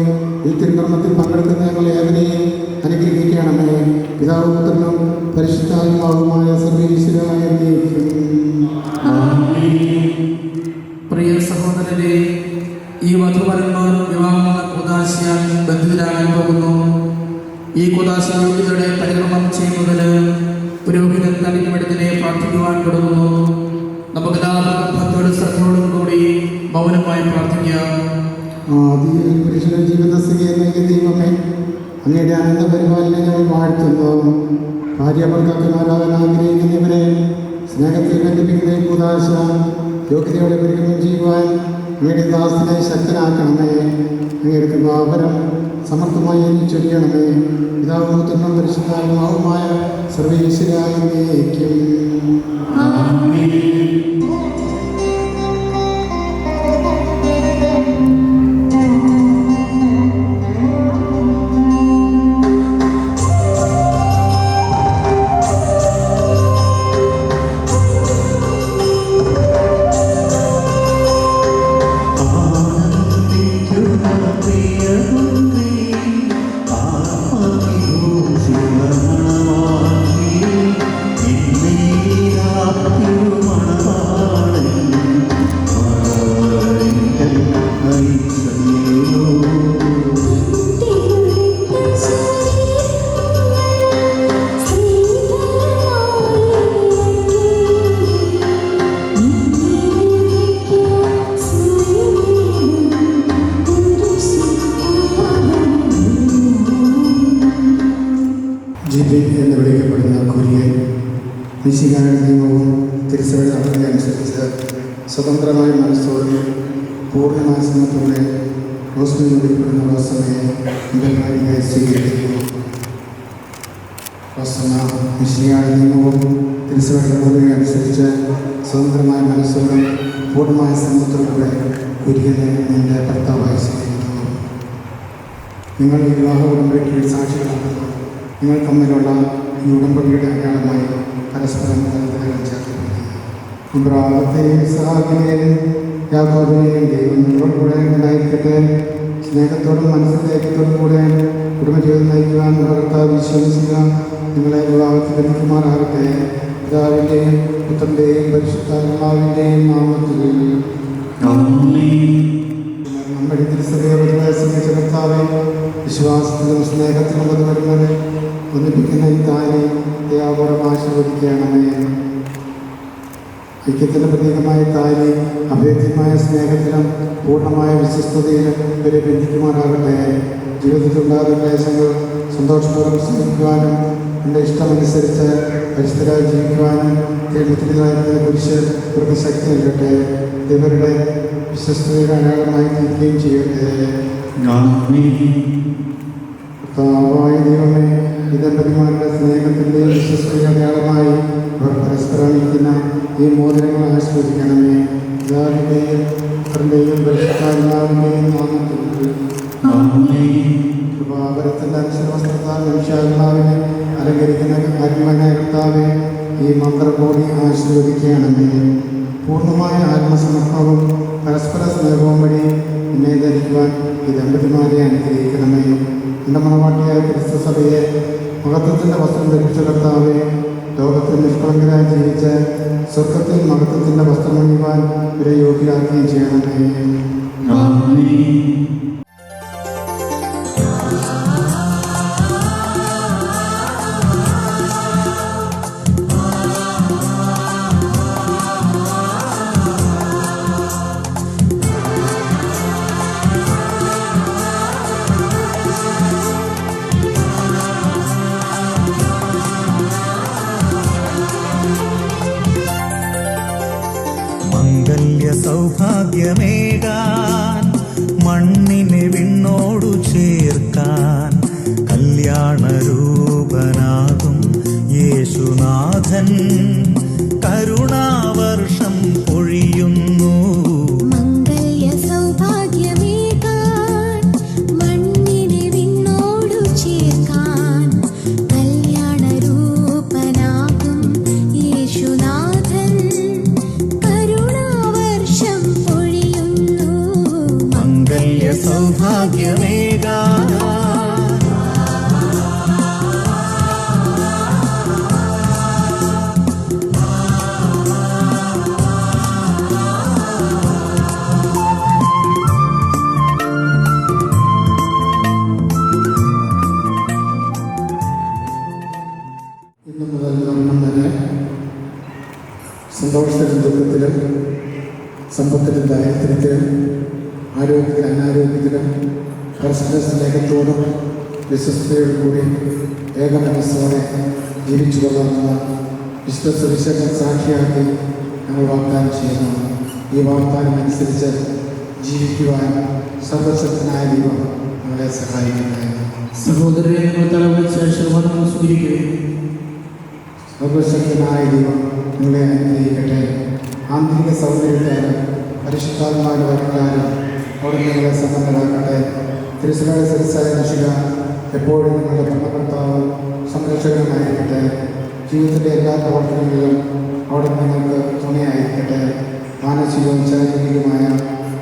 G: ഈ തിരുക്കർമ്മത്തിൽ പങ്കെടുക്കുന്ന ഞങ്ങളെ ഏവരെയും അനുഗ്രഹിക്കണമേ. പിതാവും പുത്രനും പരിശുദ്ധാത്മാവുമായ സർവീശ്വരായ
F: പ്രിയ സഹോദരരെ, ഈ വധുവരന്മാർ വിവാഹ കൂദാശയാൽ ബന്ധിതരാകാൻ പോകുന്നു. ഈ കൂദാശ യോഗ്യതയുടെ പരിക്രമം ചെയ്യുന്നതിന് പുരോഹിതൻ തനിക്കുമെടുത്തിനെ പ്രാർത്ഥിക്കുവാൻ തുടങ്ങുന്നു. നമുക്കെല്ലാവർക്കും ഭക്തിയോടും ശ്രദ്ധയോടും കൂടി മൗനമായി പ്രാർത്ഥിക്കാം.
G: ആദിയിൽ പുരുഷന്റെ ജീവിതസ്ഥിതി നൽകിയ ദൈവമേ, അങ്ങയുടെ അനന്ത പരിപാലനം ഞങ്ങൾ വാഴ്ത്തുന്നു. ഭാര്യാഭർത്താക്കന്മാരാകാൻ ആഗ്രഹിക്കുന്നവരെ സ്നേഹത്തിൽ ബന്ധിപ്പിക്കുന്ന ഈ കൂദാശ യോഗ്യതയോടെ പരിക്രമം ചെയ്യുവാൻ അങ്ങയുടെ ദാസനെ ശക്തനാക്കണമേ. അങ്ങയുടെ കൃപാവരം സമർത്ഥമായി ചൊരിയണമേ. പിതാവും പുത്രനും പരിശുദ്ധാത്മാവുമായ സർവീശ്വരായ എന്നേക്കും. എന്ന് വിളിക്കപ്പെടുന്ന കുര്യൻ മിശിഹായുടെ നിയമവും തിരുസഭയുടെ നടപടിയനുസരിച്ച് സ്വതന്ത്രമായ മനസ്സോടെ പൂർണ്ണമായ സമയത്തോടെ റോസ്മി വിളിക്കപ്പെടുന്ന റോസമ്മയെ ഇവന്മാരിയായി സ്വീകരിക്കുന്നു. റോസമ്മ മിശിഹായുടെ നിയമവും തിരുസഭയുടെ നടപടിയനുസരിച്ച് സ്വതന്ത്രമായ മനസ്സോടെ പൂർണ്ണമായ സമയത്തോടെ കുര്യനെ നിന്റെ ഭർത്താവായി സ്വീകരിക്കുന്നു. നിങ്ങൾ ഈ വിവാഹ ഉടമ്പടിക്ക് സാക്ഷികളാകുന്നു. നിങ്ങൾ തമ്മിലുള്ള ഈ ഉടമ്പടിയുടെ അടയാളമായി പരസ്പരം ഇബ്രാഹിമിനെയും ഇസ്ഹാക്കിനെയും യാക്കോബിനെയും ദൈവം നിങ്ങളോട് കൂടെ ഉണ്ടായിരിക്കട്ടെ. സ്നേഹത്തോടും മനസ്സിലേക്കത്തോടും കൂടെ കുടുംബജീവിതം നയിക്കുവാൻ കർത്താവ് വിശ്വസിക്കുക. നിങ്ങളെ വിവാഹത്തിൽ ബന്ധിക്കുമാറാകട്ടെ. പിതാവിൻ്റെയും പുത്രൻ്റെയും പരിശുദ്ധാത്മാവിൻ്റെയും നാമത്തിൽ നമ്മുടെ തിരുസഭയെ സ്നേഹിച്ച കർത്താവെ, വിശ്വാസത്തിലും സ്നേഹത്തിലും വരുന്നത് ഒന്നിപ്പിക്കുന്ന ഈ താനെ ദയാപൂർവ്വം ആശീർവദിക്കണമേ. ഐക്യത്തിൻ്റെ പ്രതീകമായ താനെ അഭേദ്യമായ സ്നേഹത്തിലും പൂർണ്ണമായ വിശ്വസ്തതയിലും ഇവരെ ബന്ധിക്കുമാറാകട്ടെ. ജീവിതത്തിലുണ്ടാകുന്ന ക്ലേശങ്ങൾ സന്തോഷപൂർവ്വം സ്നേഹിക്കുവാനും എൻ്റെ ഇഷ്ടമനുസരിച്ച് പരിസ്ഥിതിയായി ജീവിക്കുവാനും തിരുമുത്തിരിതായിരുന്ന കുരിശ് ഇവർക്ക് ശക്തി നൽകട്ടെ. ഇവരുടെ വിശ്വസ്തയുടെ അടയാളമായി തീരുകയും ചെയ്യട്ടെ. കർത്താവായ ദൈവമേ, ഈ ദമ്പതിമാരുടെ സ്നേഹത്തിൻ്റെയും വിശ്വസ്തയുടെ അടയാളമായി അവർ പരസ്പരം ഇരിക്കുന്ന ഈ മോതിരങ്ങൾ ആസ്വദിക്കണമേ. പിതാവിൻ്റെയും പുത്രൻ്റെയും പരിശുദ്ധാത്മാവിൻ്റെയും നാമത്തിൽ കൃപാവരത്തിൻ്റെ അക്ഷരവസ്ത്രത്താൽ മനുഷ്യാത്മാവിനെ അലങ്കരിക്കുന്ന അരുമനായ കർത്താവെ, ഈ മന്ത്രകോടി ആശീർവദിക്കണമേ. പൂർണ്ണമായ ആത്മസമർപ്പണവും പരസ്പര സ്നേഹവും വഴി എന്നെ ധരിക്കുവാൻ ഈ ദമ്പതിമാരെ അനുഗ്രഹിക്കണമേ. എൻ്റെ മണവാട്ടിയായ ക്രിസ്തു സഭയെ മഹത്വത്തിൻ്റെ വസ്ത്രം ധരിച്ച കർത്താവെ, ലോകത്തിൽ നിഷ്കളങ്കരായി ജീവിച്ച് സ്വർഗത്തിൽ മഹത്വത്തിൻ്റെ വസ്ത്രം അണിയുവാൻ ഇവരെ യോഗ്യരാക്കുകയും ചെയ്യണമേ.
I: സൗഭാഗ്യമേകാൻ മണ്ണിനെ വിണ്ണോടു ചേർക്കാൻ കല്യാണരൂപനാകും
G: സന്തോഷത്തിലും ദുഃഖത്തിലും, സമ്പത്തിലും ദാരിദ്ര്യത്തിലും, ആരോഗ്യത്തിലും അനാരോഗ്യത്തിലും പരസ്പര സ്നേഹത്തോടും വിശ്വസ്തയോടും കൂടി ഏകമനസ്സോടെ ജീവിച്ചു കൊള്ളാമെന്ന വിശുദ്ധ സുവിശേഷം സാക്ഷിയാക്കി ഞങ്ങൾ വാഗ്ദാനം ചെയ്യുന്നു. ഈ വാഗ്ദാനം അനുസരിച്ച് ജീവിക്കുവാൻ സർവശക്തനായ ദൈവം നമ്മളെ സഹായിക്കുന്നത്.
F: സഹോദരരെ, നിങ്ങൾ തലവെച്ച ആശീർവാദങ്ങൾ സ്വീകരിക്കുകയും
G: സർവശക്തനായ ദൈവം നിങ്ങളെ അനുഗ്രഹിക്കട്ടെ. ആന്തരിക സൗന്ദര്യത്താലും പരിശുദ്ധാത്മാവിന്റെ വരത്താലും അവിടെ നിങ്ങളെ സമ്പന്നരാക്കട്ടെ. തിരുസഭയുടെ ശിരസ്സായ രക്ഷിക എപ്പോഴും നിങ്ങളുടെ ഭരണകർത്താവും സംരക്ഷകനുമായിരിക്കട്ടെ. ജീവിതത്തിൻ്റെ എല്ലാ പ്രവർത്തനങ്ങളിലും അവിടെ നിങ്ങൾക്ക് തുണയായിരിക്കട്ടെ. മാനസികവും ശാരീരികവുമായ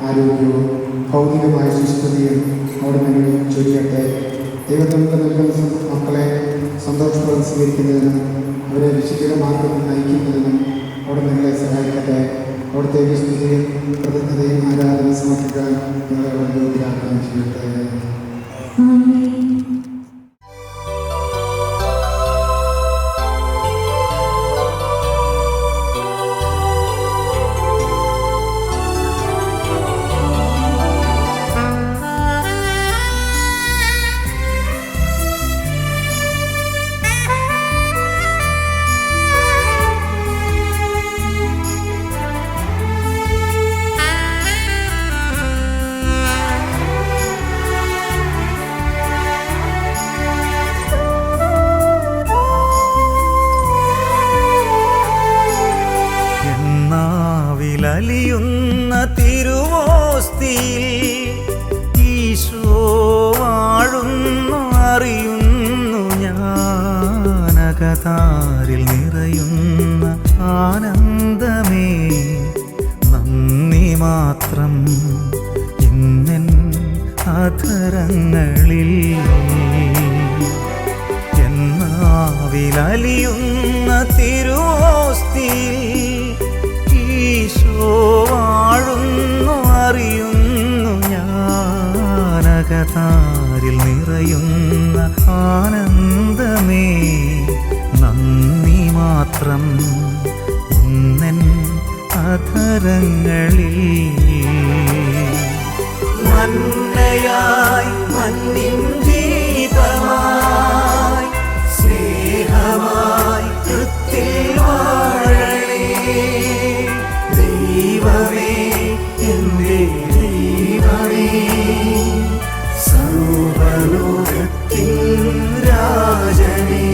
G: ആരോഗ്യവും ഭൗതികമായ സുസ്ഥിതിയും അവിടെ നിങ്ങൾ ചൊരിയട്ടെ. ദൈവം നമുക്ക് നൽകുന്ന മക്കളെ സന്തോഷത്തോടെ സ്വീകരിക്കുന്നതിനും അവരെ വിശുദ്ധ മാർഗത്തിൽ നയിക്കുന്നതിനും അവിടെ നിങ്ങളെ സഹായിക്കട്ടെ. അവിടുത്തെ വിശുദ്ധിയും കൃതജ്ഞതയും ആരാധന സമർപ്പിക്കാൻ നിങ്ങളെ അവിടെ യോഗ്യരാക്കുകയും ചെയ്യട്ടെ.
I: അലിയുന്ന തിരുവോസ്തിയിൽ ഈശോ വാഴുന്നു അറിയുന്നു ഞാനകതാരിൽ നിറയുന്ന ആനന്ദമേ നന്ദി മാത്രം ഇന്നെൻ അധരങ്ങളിൽ എന്നാവിലലിയുന്ന തിരുവോസ്തിയിൽ ഈശോ വാഴുന്നു അറിയുന്നു ഞാനകതാരിൽ നിറയുന്ന ആനന്ദമേ നന്ദി മാത്രം ഇന്നെൻ അധരങ്ങളിൽ മന്നയായി മന്നിൻ ദീപമായി സ്നേഹമായി കൃത്തിൽ വാഴണേ ദൈവമേ എൻ്റെ ദൈവമേ സർവ്വലോകത്തിൻ രാജനേ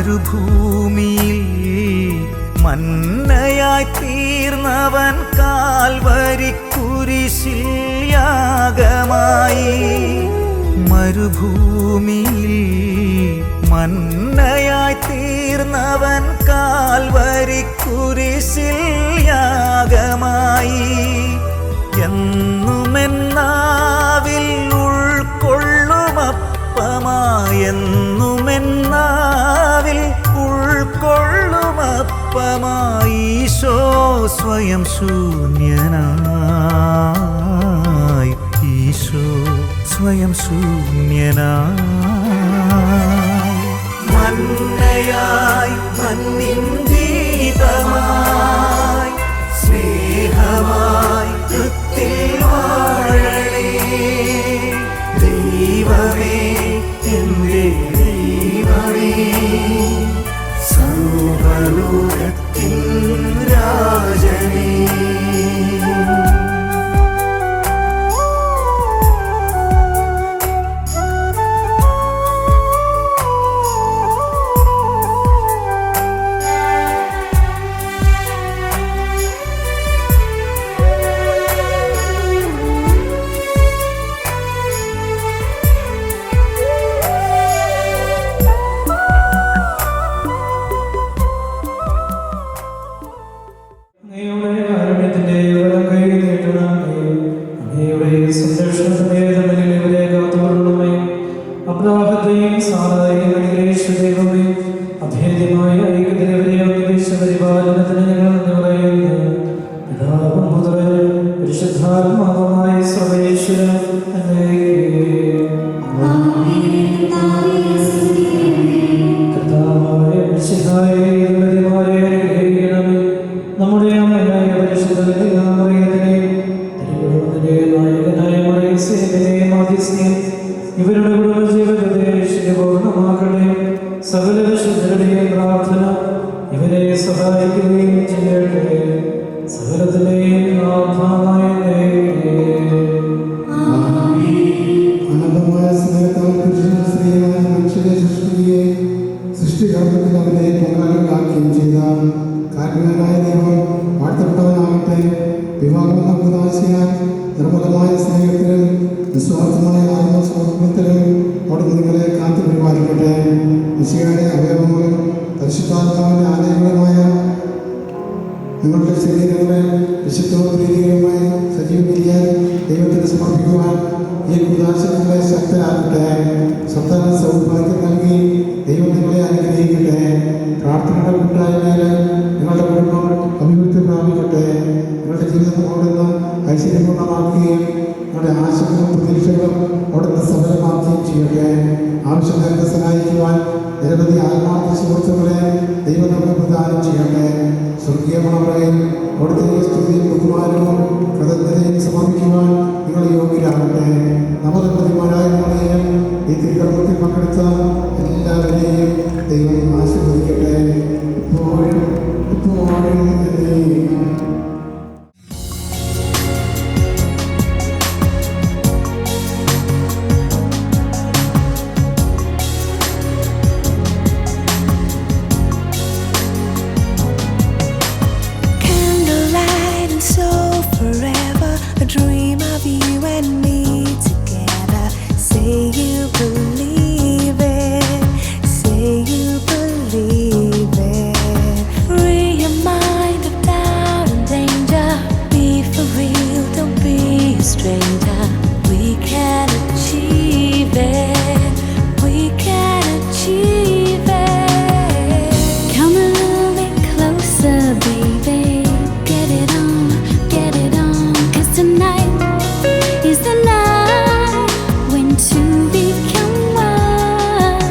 I: മരുഭൂമിയിൽ മന്നയായി തീർന്നവൻ കാൽവരിക്കുരിശിൽ യാഗമായി മരുഭൂമിയിൽ മന്നയായി തീർന്നവൻ കാൽവരിക്കുരിശിൽ യാഗമായി എന്നുമെന്നാവിൽ ഉൾക്കൊള്ളുമപ്പമായെന്നുമെന്നാവിൽ ഉൾക്കൊള്ളുമപ്പമായി ഈശോ സ്വയം ശൂന്യനായി ഈശോ സ്വയം ശൂന്യനായി മന്നയായി മന്നിൻ ദീപമായി സ്നേഹമായി കൃത്തിൽ വാഴണേ ദൈവമേ എൻ്റെ ദൈവമേ സർവ്വലോകത്തിൻ രാജനേ
H: പരിശുദ്ധാത്മാവുമായ സർവേശ്വരൻ കർത്താവായ മിശിഹായെ ദൈവമാരെ അനുഗ്രഹിക്കണമേ. നമ്മുടെ അമ്മയായ പരിശുദ്ധ കന്യകാമറിയത്തിനെ, തിരുക്കുടുംബത്തിന്റെ നായകനായ മറിയസേനയെ മാധ്യസ്ഥയും ഇവരുടെ കുടുംബജീവിതത്തെ ശുചിപൂർണ്ണമാക്കണേ. സകല വിശുദ്ധരുടെയും പ്രാർത്ഥന ഇവരെ സഹായിക്കുകയും ചെയ്യട്ടെ. സകലത്തിലെയും നാഥായ
G: അനന്തമായ സ്നേഹത്താൽ പുരുഷനും സ്ത്രീയുമായ മനുഷ്യരെ സൃഷ്ടിക്കുകയും സൃഷ്ടികർമ്മത്തിൽ അവരെ പങ്കാളികളാക്കുകയും ചെയ്ത കാരണവനായ ദൈവം വാഴ്ത്തപ്പെട്ടവനാകട്ടെ. വിവാഹമെന്ന പ്രകാശിയാൽ നിർമ്മലമായ സ്നേഹത്തിലും നിസ്വാർത്ഥമായ ആത്മസമർപ്പണത്തിലും അവിടുന്ന് നിങ്ങളെ കാത്തു പരിപാലിക്കട്ടെ. മിശിഹായുടെ അവയവങ്ങളും പരിശുദ്ധാത്മാവിൻ്റെ ആലയങ്ങളുമായ നിങ്ങളുടെ ശരീരങ്ങളെ വിശുദ്ധവും പ്രീതികരമായി സജീവീകരിക്കാൻ ദൈവത്തിന് സമർപ്പിക്കുവാൻ ഈ കുദാശങ്ങളെ ശക്തരാക്കട്ടെ. സന്താന സൗഭാഗ്യം നൽകി ദൈവം നിങ്ങളെ അനുഗ്രഹിക്കട്ടെ. പ്രാർത്ഥനയുടെ കൂട്ടായ്മയിൽ നിങ്ങളുടെ കുടുംബം അഭിവൃദ്ധി പ്രാപിക്കട്ടെ. നിങ്ങളുടെ ജീവിതം അവിടുന്ന് ഐശ്വര്യപൂർണ്ണമാക്കുകയും നിങ്ങളുടെ ആശകളും പ്രതീക്ഷകളും അവിടുന്ന് സഫലമാക്കുകയും ചെയ്യട്ടെ. ആവശ്യക്കാർക്ക് സഹായിക്കുവാൻ നിരവധി ആത്മാർത്ഥ സുഹൃത്തുക്കളെ ദൈവം നമുക്ക് പ്രദാനം ചെയ്യട്ടെ. സ്വർഗീയ മണവറയിൽ അവിടുത്തെ സ്തുതിയും ബഹുമാനവും കൃതജ്ഞതയും സമർപ്പിക്കുവാൻ നിങ്ങൾ യോഗ്യരാകട്ടെ. നവദമ്പതിമാരായ നമ്മളെയും ഈ തിരുക്കർമ്മത്തിൽ പങ്കെടുത്ത എല്ലാവരെയും ദൈവം ആശീർവദിക്കട്ടെ. ഇപ്പോഴും എന്നേക്കും.
A: Candlelight and so forever, a dream of you and me together. Say you believe it, say you believe it. Free your mind of doubt and danger. Be for real, don't be a stranger. We can achieve it, we can achieve it. Come a little bit closer, baby. Get it on, 'cause tonight is the night when two become one.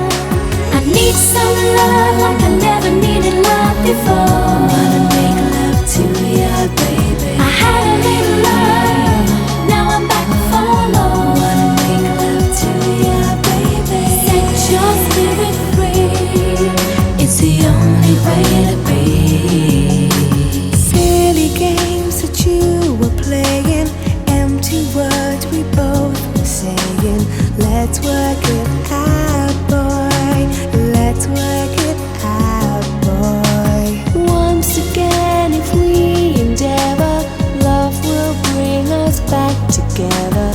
A: I need some love like I never needed love before. Wanna make love to ya, baby. I had a little love, now I'm back for more. Wanna make love to ya, baby. Set your spirit free, it's the only way to be. Silly games that you were playing, empty words we both were saying. Let's work it out, boy. Let's work it out, boy. Once again, if we endeavor, love will bring us back together.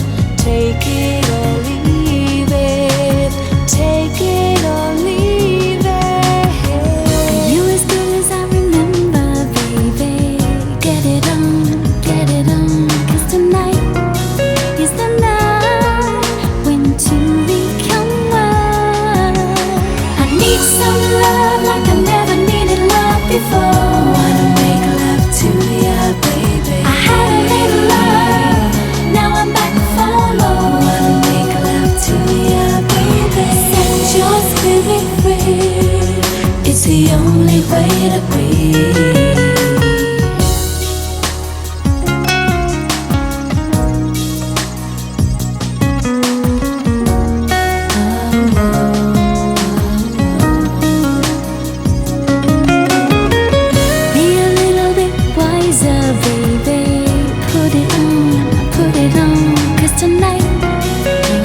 A: Take it or leave it. Take it or leave it. Are you as good as I remember, baby? Get it on, 'cause tonight is the night when two become one. I need some love like I never needed love before. Wanna make love to ya, baby. I had a little love, now I'm back for more. Wanna make love to ya, baby. Set your spirit free, it's the only way to be. Be a little bit wiser, baby. Put it on, 'cause tonight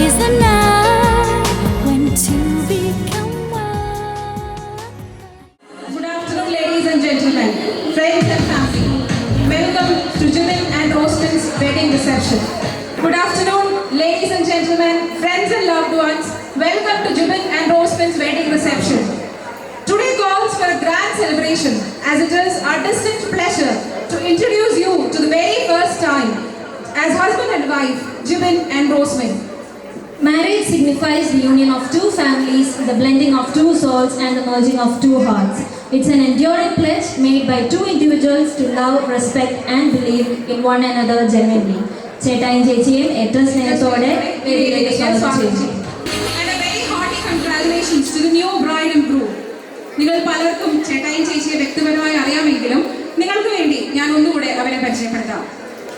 A: is the night when two become one.
J: Good afternoon, ladies and gentlemen, friends and family. Welcome to Jibin and Rostan's wedding reception. Good afternoon, ladies and gentlemen, friends and loved ones. Welcome to Jibin and Rostan's wedding reception. Today calls for a grand celebration, as it is our distinct pleasure to introduce you to the very first time as husband and wife, Jibin and Roseman.
E: Marriage signifies the union of two families, the blending of two souls, and the merging of two hearts. It's an enduring pledge made by two individuals to love, respect, and believe in one another genuinely.
K: ചേട്ടായും ചേച്ചിയും ഏറ്റവും സ്നേഹത്തോടെ വേദിയിലേക്ക് സ്വാഗതം ചെയ്യുന്നു.
J: And a very hearty congratulations to the new bride and groom. നിങ്ങൾ പലർക്കും ചേട്ടായും ചേച്ചിയെ വ്യക്തിപരമായി അറിയാമെങ്കിലും നിങ്ങൾക്ക് വേണ്ടി ഞാൻ ഒന്നുകൂടെ അവരെ പരിചയപ്പെടുത്താം.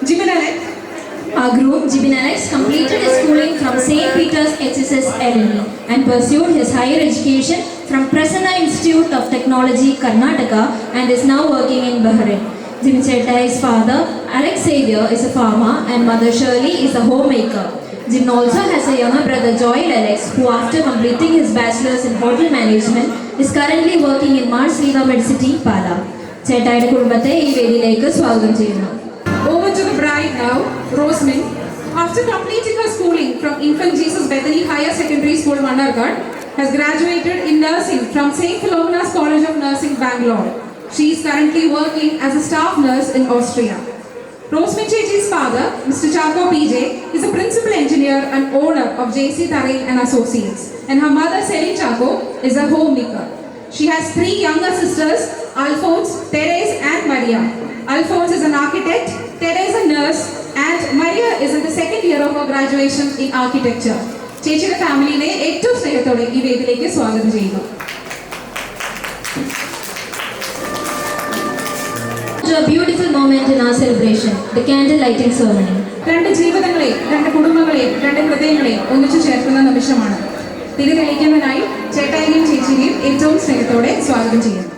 J: Jibin Alex.
K: Our groom Jibin Alex completed his schooling from St. Peter's HSS LLE and pursued his higher education from Prasanna Institute of Technology, Karnataka, and is now working in Bahrain. Jibin Chettai's father, Alex Xavier, is a farmer and mother Shirley is a homemaker. Jibin also has a younger brother Joel Alex, who after completing his bachelor's in hotel management is currently working in Mars Viva Medicity, Pala. ചേട്ടായുടെ കുടുംബത്തെ ഈ വേദിയിലേക്ക് സ്വാഗതം ചെയ്യുന്നു.
J: Over to the bride now, Rosemary. After completing her schooling from Infant Jesus Bethany Higher Secondary School, Mandargarh, has graduated in nursing from St. Philomena's College of Nursing, Bangalore. She is currently working as a staff nurse in Austria. Rosemary Chechi's father, Mr. Chako PJ, is a principal engineer and owner of JC Tarain and Associates, and her mother, Sally Chako, is a homemaker. She has 3 younger sisters, Alphonse, Therese, and Maria. Alphonse is an architect, Therese a nurse, and Maria is in the second year of her graduation in architecture. ചേച്ചിയുടെ ഫാമിലിനെ ഏറ്റവും സ്നേഹത്തോടെ ഈ വേദിയിലേക്ക് സ്വാഗതം ചെയ്യുന്നു.
K: A beautiful moment in our celebration, the candle lighting ceremony.
J: 2 ജീവിതങ്ങളെയും 2 കുടുംബങ്ങളെയും 2 ഹൃദയങ്ങളെയും ഒന്നിച്ചു ചേർക്കുന്ന നിമിഷമാണ്. തിരി തെളിയിക്കുന്നതിനായി ചേട്ടായിനെയും ചേച്ചിയെയും ഏറ്റവും സ്നേഹത്തോടെ സ്വാഗതം ചെയ്യുന്നു.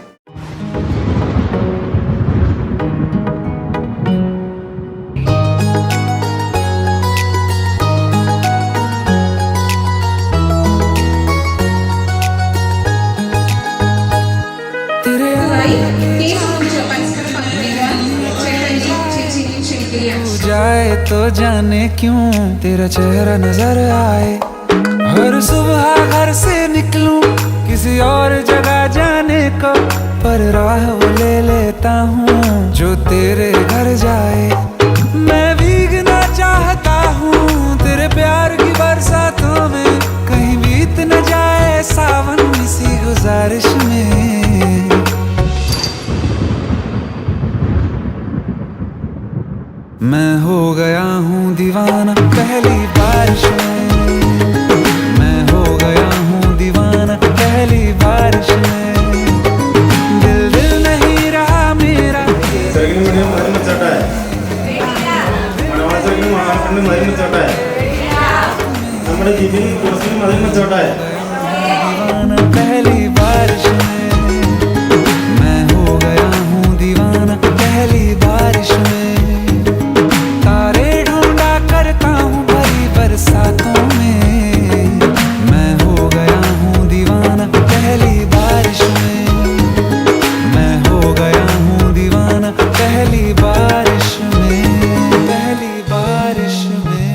B: जाए तो जाने क्यों तेरा चेहरा नजर आए, हर सुबह घर से निकलूं किसी और जगह जाने को, पर राह वो ले लेता हूँ जो तेरे घर जाए। मैं भीगना चाहता हूँ तेरे प्यार की बरसातों में, कहीं बीत न जाए सावन इसी गुजारिश में। मैं हो गया हूँ दीवाना पहली बारिश में, मैं हो गया हूँ दीवाना पहली बारिश में, दिल दिल नहीं रहा मेरा। दीवाना पहली बारिश में, मैं हो गया हूँ दीवाना पहली बारिश में, बरसातों में मैं हो गया हूँ दीवाना पहली बारिश में, मैं हो गया हूँ दीवाना पहली बारिश में, पहली बारिश में।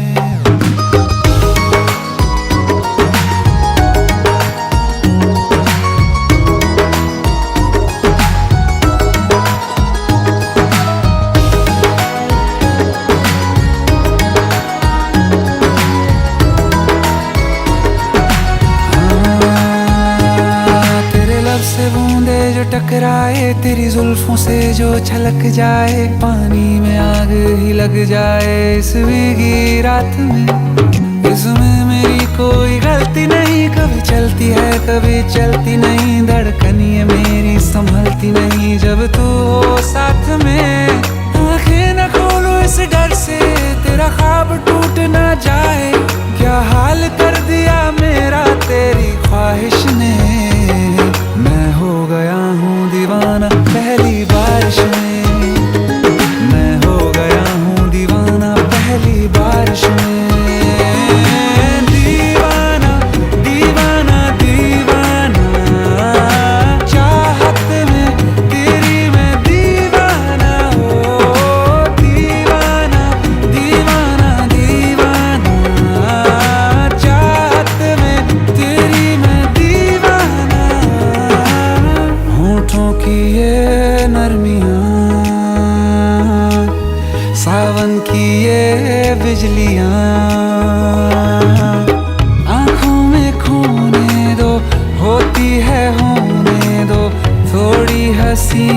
B: टकराए तेरी जुल्फों से जो छलक जाए, पानी में आग ही लग जाए इस भीगी रात में, इसमें मेरी कोई गलती नहीं, कभी चलती है कभी चलती नहीं, धड़कन ये मेरी संभलती नहीं जब तू हो साथ में। आंखें न खोलो इस डर से तेरा ख्वाब टूट ना जाए, क्या हाल कर दिया मेरा तेरी ख्वाहिश ने। मैं हो गया हूँ दीवाना पहली बारिश में, मैं हो गया हूँ दीवाना पहली बारिश में, दीवाना दीवाना दीवाना चाहत में तेरी मैं दीवाना हो, दीवाना दीवाना दीवाना चाहत में तेरी मैं दीवाना। होठों की ये नरमियाँ, सावन की ये बिजलियाँ, आँखों में खोने दो होती है होने दो थोड़ी हंसी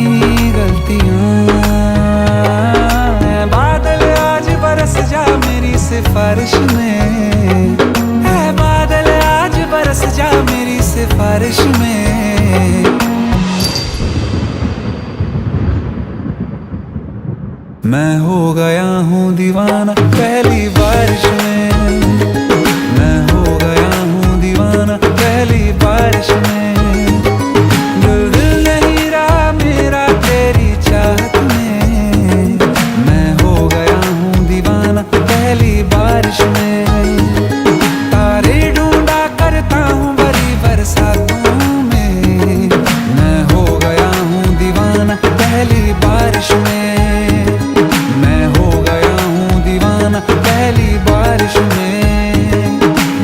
B: गलतियाँ, बादल आज बरस जा। सिफारिश में, है बादल आज बरस जा मेरी सिफारिश में। मैं हो गया हूँ दीवाना पहली बारिश में, मैं हो गया हूँ दीवाना पहली बारिश में। दिल नहीं रहा मेरा तेरी चाहत में, मैं हो गया हूँ दीवाना पहली बारिश में। तारे ढूंढा करता हूँ बड़ी बरसातों में, मैं हो गया हूँ दीवाना पहली बारिश में। मैं हो गया हूँ दीवाना पहली बारिश में,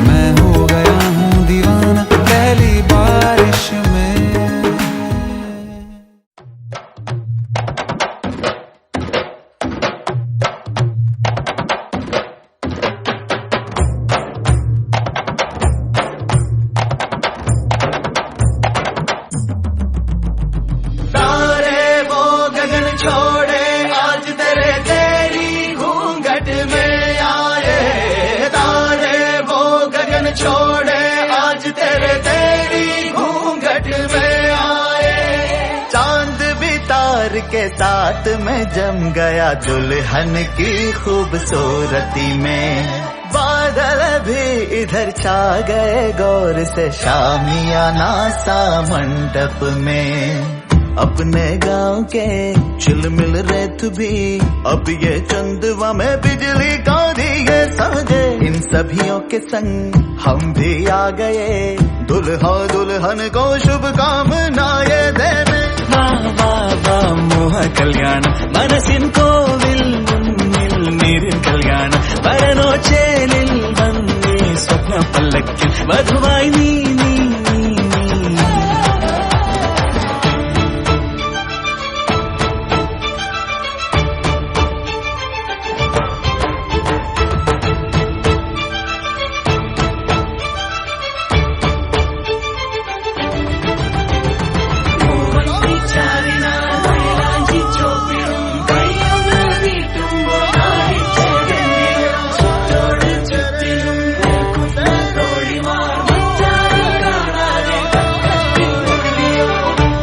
B: मैं हो गया हूँ दीवाना पहली बारिश में।
I: तारे वो गगन छोड़े आज तेरे तेरी घूंघट में आए, तारे वो गगन छोड़े आज तेरे तेरी घूंघट में आए। चांद भी तार के साथ में जम गया दुल्हन की खूबसूरती में। बादल भी इधर छा गए गौर से शामियाना सा मंडप में। अपने गांव के चिलमिल रेत भी अब ये चंदवा में बिजली का दिए साजे। इन सभियों के संग हम भी आ गए, दुल्हा दुल्हन को शुभकामनाएं देने। वाह वाह वाह मोह कल्याण मनसिन कोविल मुन्निल नीर कल्याण വരനോച്ചേലിൽ വന്നേ സ്വപ്ന പല്ലക്കിൽ വധുവായി നീ നീ നീ നീ.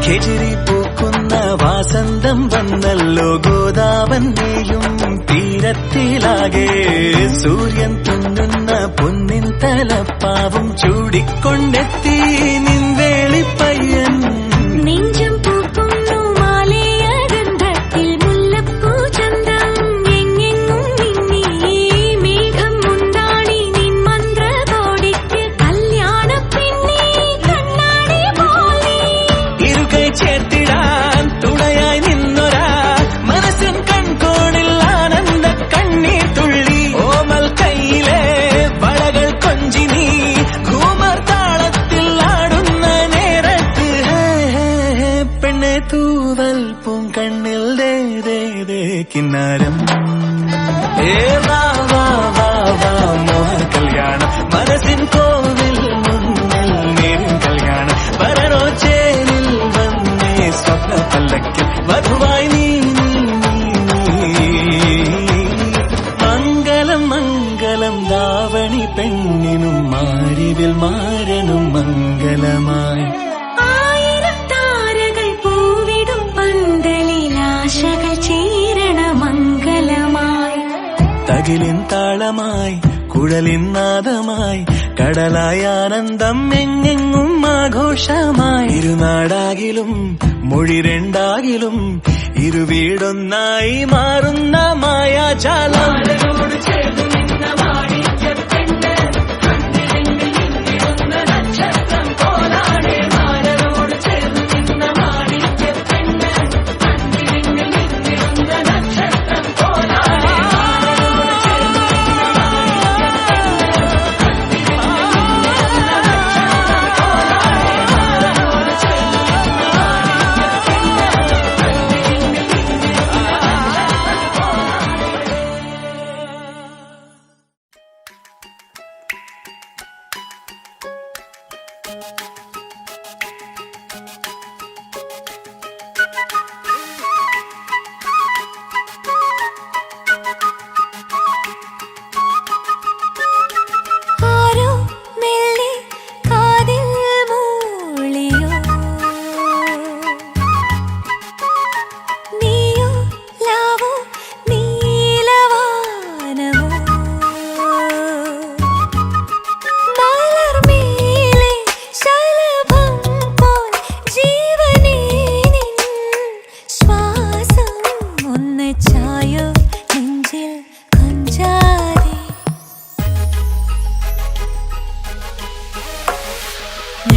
I: ഖേജരി പൂക്കുന്ന വാസന്തം വന്നല്ലോ ഗോദാവന്റെയും തീരത്തിലാകെ. സൂര്യൻ തുന്നുന്ന പൊന്നിൻ തലപ്പാവും ചൂടിക്കൊണ്ടെത്തി നിൻവേളിപ്പയ്യൻ.
A: നെഞ്ചം പൂക്കുന്നു മാലയ ഗന്ധത്തിൽ മുല്ലപ്പൂ ചന്തം എങ്ങെങ്ങും മിന്നി. മേഘം മുന്താണി നിൻ മന്ത്രകോടിക്ക് കല്യാണ പെണ്ണേ കണ്ണാടി പോലെ.
B: ഇരുകൈ ചേർത്തിടാൻ തുണയായി നിന്നൊരാ മനസ്സിൻ കൺകോണിൽ ആനന്ദ കണ്ണീർ തുള്ളി. ഓമൽ കൈയിലെ വളകൾ കൊഞ്ചി നീ ഘൂമർ താളത്തിൽ ആടുന്ന നേരത്ത് പെണ്ണെ തൂവൽ പൂങ്കണ്ണിൽ ദേ ദേ ദേ കിന്നാരം. ഏ വാ വാ വാ വാ മോഹ കല്യാണം മനസ്സിൻ കോവിൽ മുന്നിൽ നേരും കല്യാണം വരനോച്ചേലിൽ വന്നേ സ്വപ്ന പല്ലക്കിൽ വധുവായി നീ നീ നീ നീ. മംഗളം മംഗളം ദാവണി പെണ്ണിനും മാരിവിൽ മാരനും മംഗളമായി.
A: ആയിരം താരകൾ പൂവിടും പന്തലിൽ ആശകൾ ചേരണ മംഗളമായി.
B: തകിലിൻ താളമായി കുഴലിൻ നാദമായി കടലായ ആനന്ദം എങ്ങെങ്ങും ആഘോഷമായി. ഇരുനാടാകിലും മൊഴി രണ്ടാകിലും ഇരുവീടൊന്നായി മാറുന്ന മായാജാലം.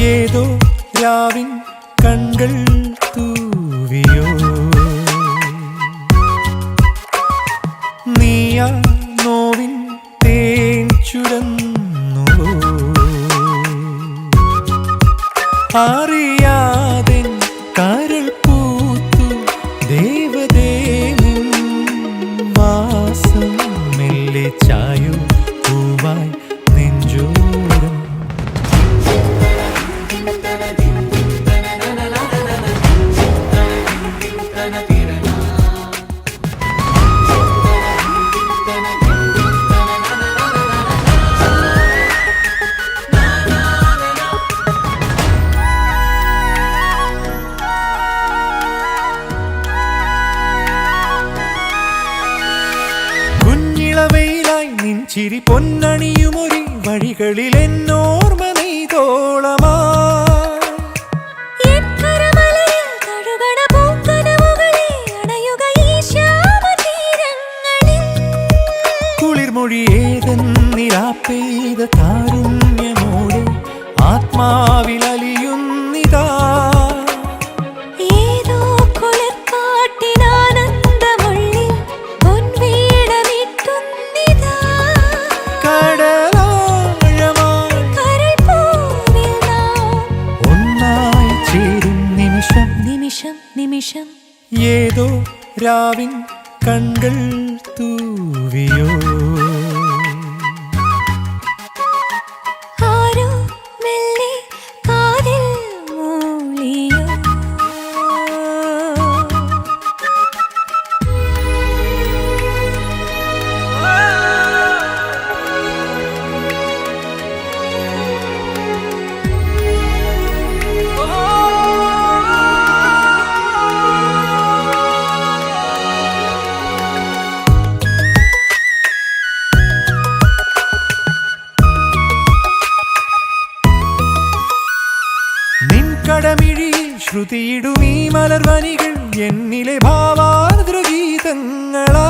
B: ഏതോ രാവിൻ കൺകൾ തൂവിയോ നീയാ നോവിൻ തേൻ ചുരന്നു അറിയാതെ കരൾ പൂത്തു ദേവദേവൻ വാസം മെല്ലെ ചായോ പൂവായി നെഞ്ചോരം കുഞ്ഞിളവയിലായി നിൻ ചിരി പൊന്നണിയുമൊരു വഴികളിൽ എന്നോർമ്മ നെയ്തോളമാ കുളിർമൊഴി ഏതെന്നിരാപ്പെയ്ത താരുണ്യമോടെ ആത്മാവിലലിയുന്നിതാ
A: ഏതോ കുളിർക്കാട്ടിനാനന്ദമുള്ളിൽ പൊൻവീണമിട്ടുന്നിതാ
B: കടലാഴമായി
A: കരൾപ്പൂവിൽ നാം
B: ഒന്നായി ചേരും നിമിഷം
A: നിമിഷം നിമിഷം
B: ഏതോ രാവിൻ കൺകൾ തൂവിയോ
A: ആരോ മെല്ലെ കാതിൽ മൂളിയോ
B: നിൻകടമിഴിയിൽ ശ്രുതിയിടും ഈ മലർവനികൾ എന്നിലെ ഭാവാർദ്രഗീതങ്ങളാ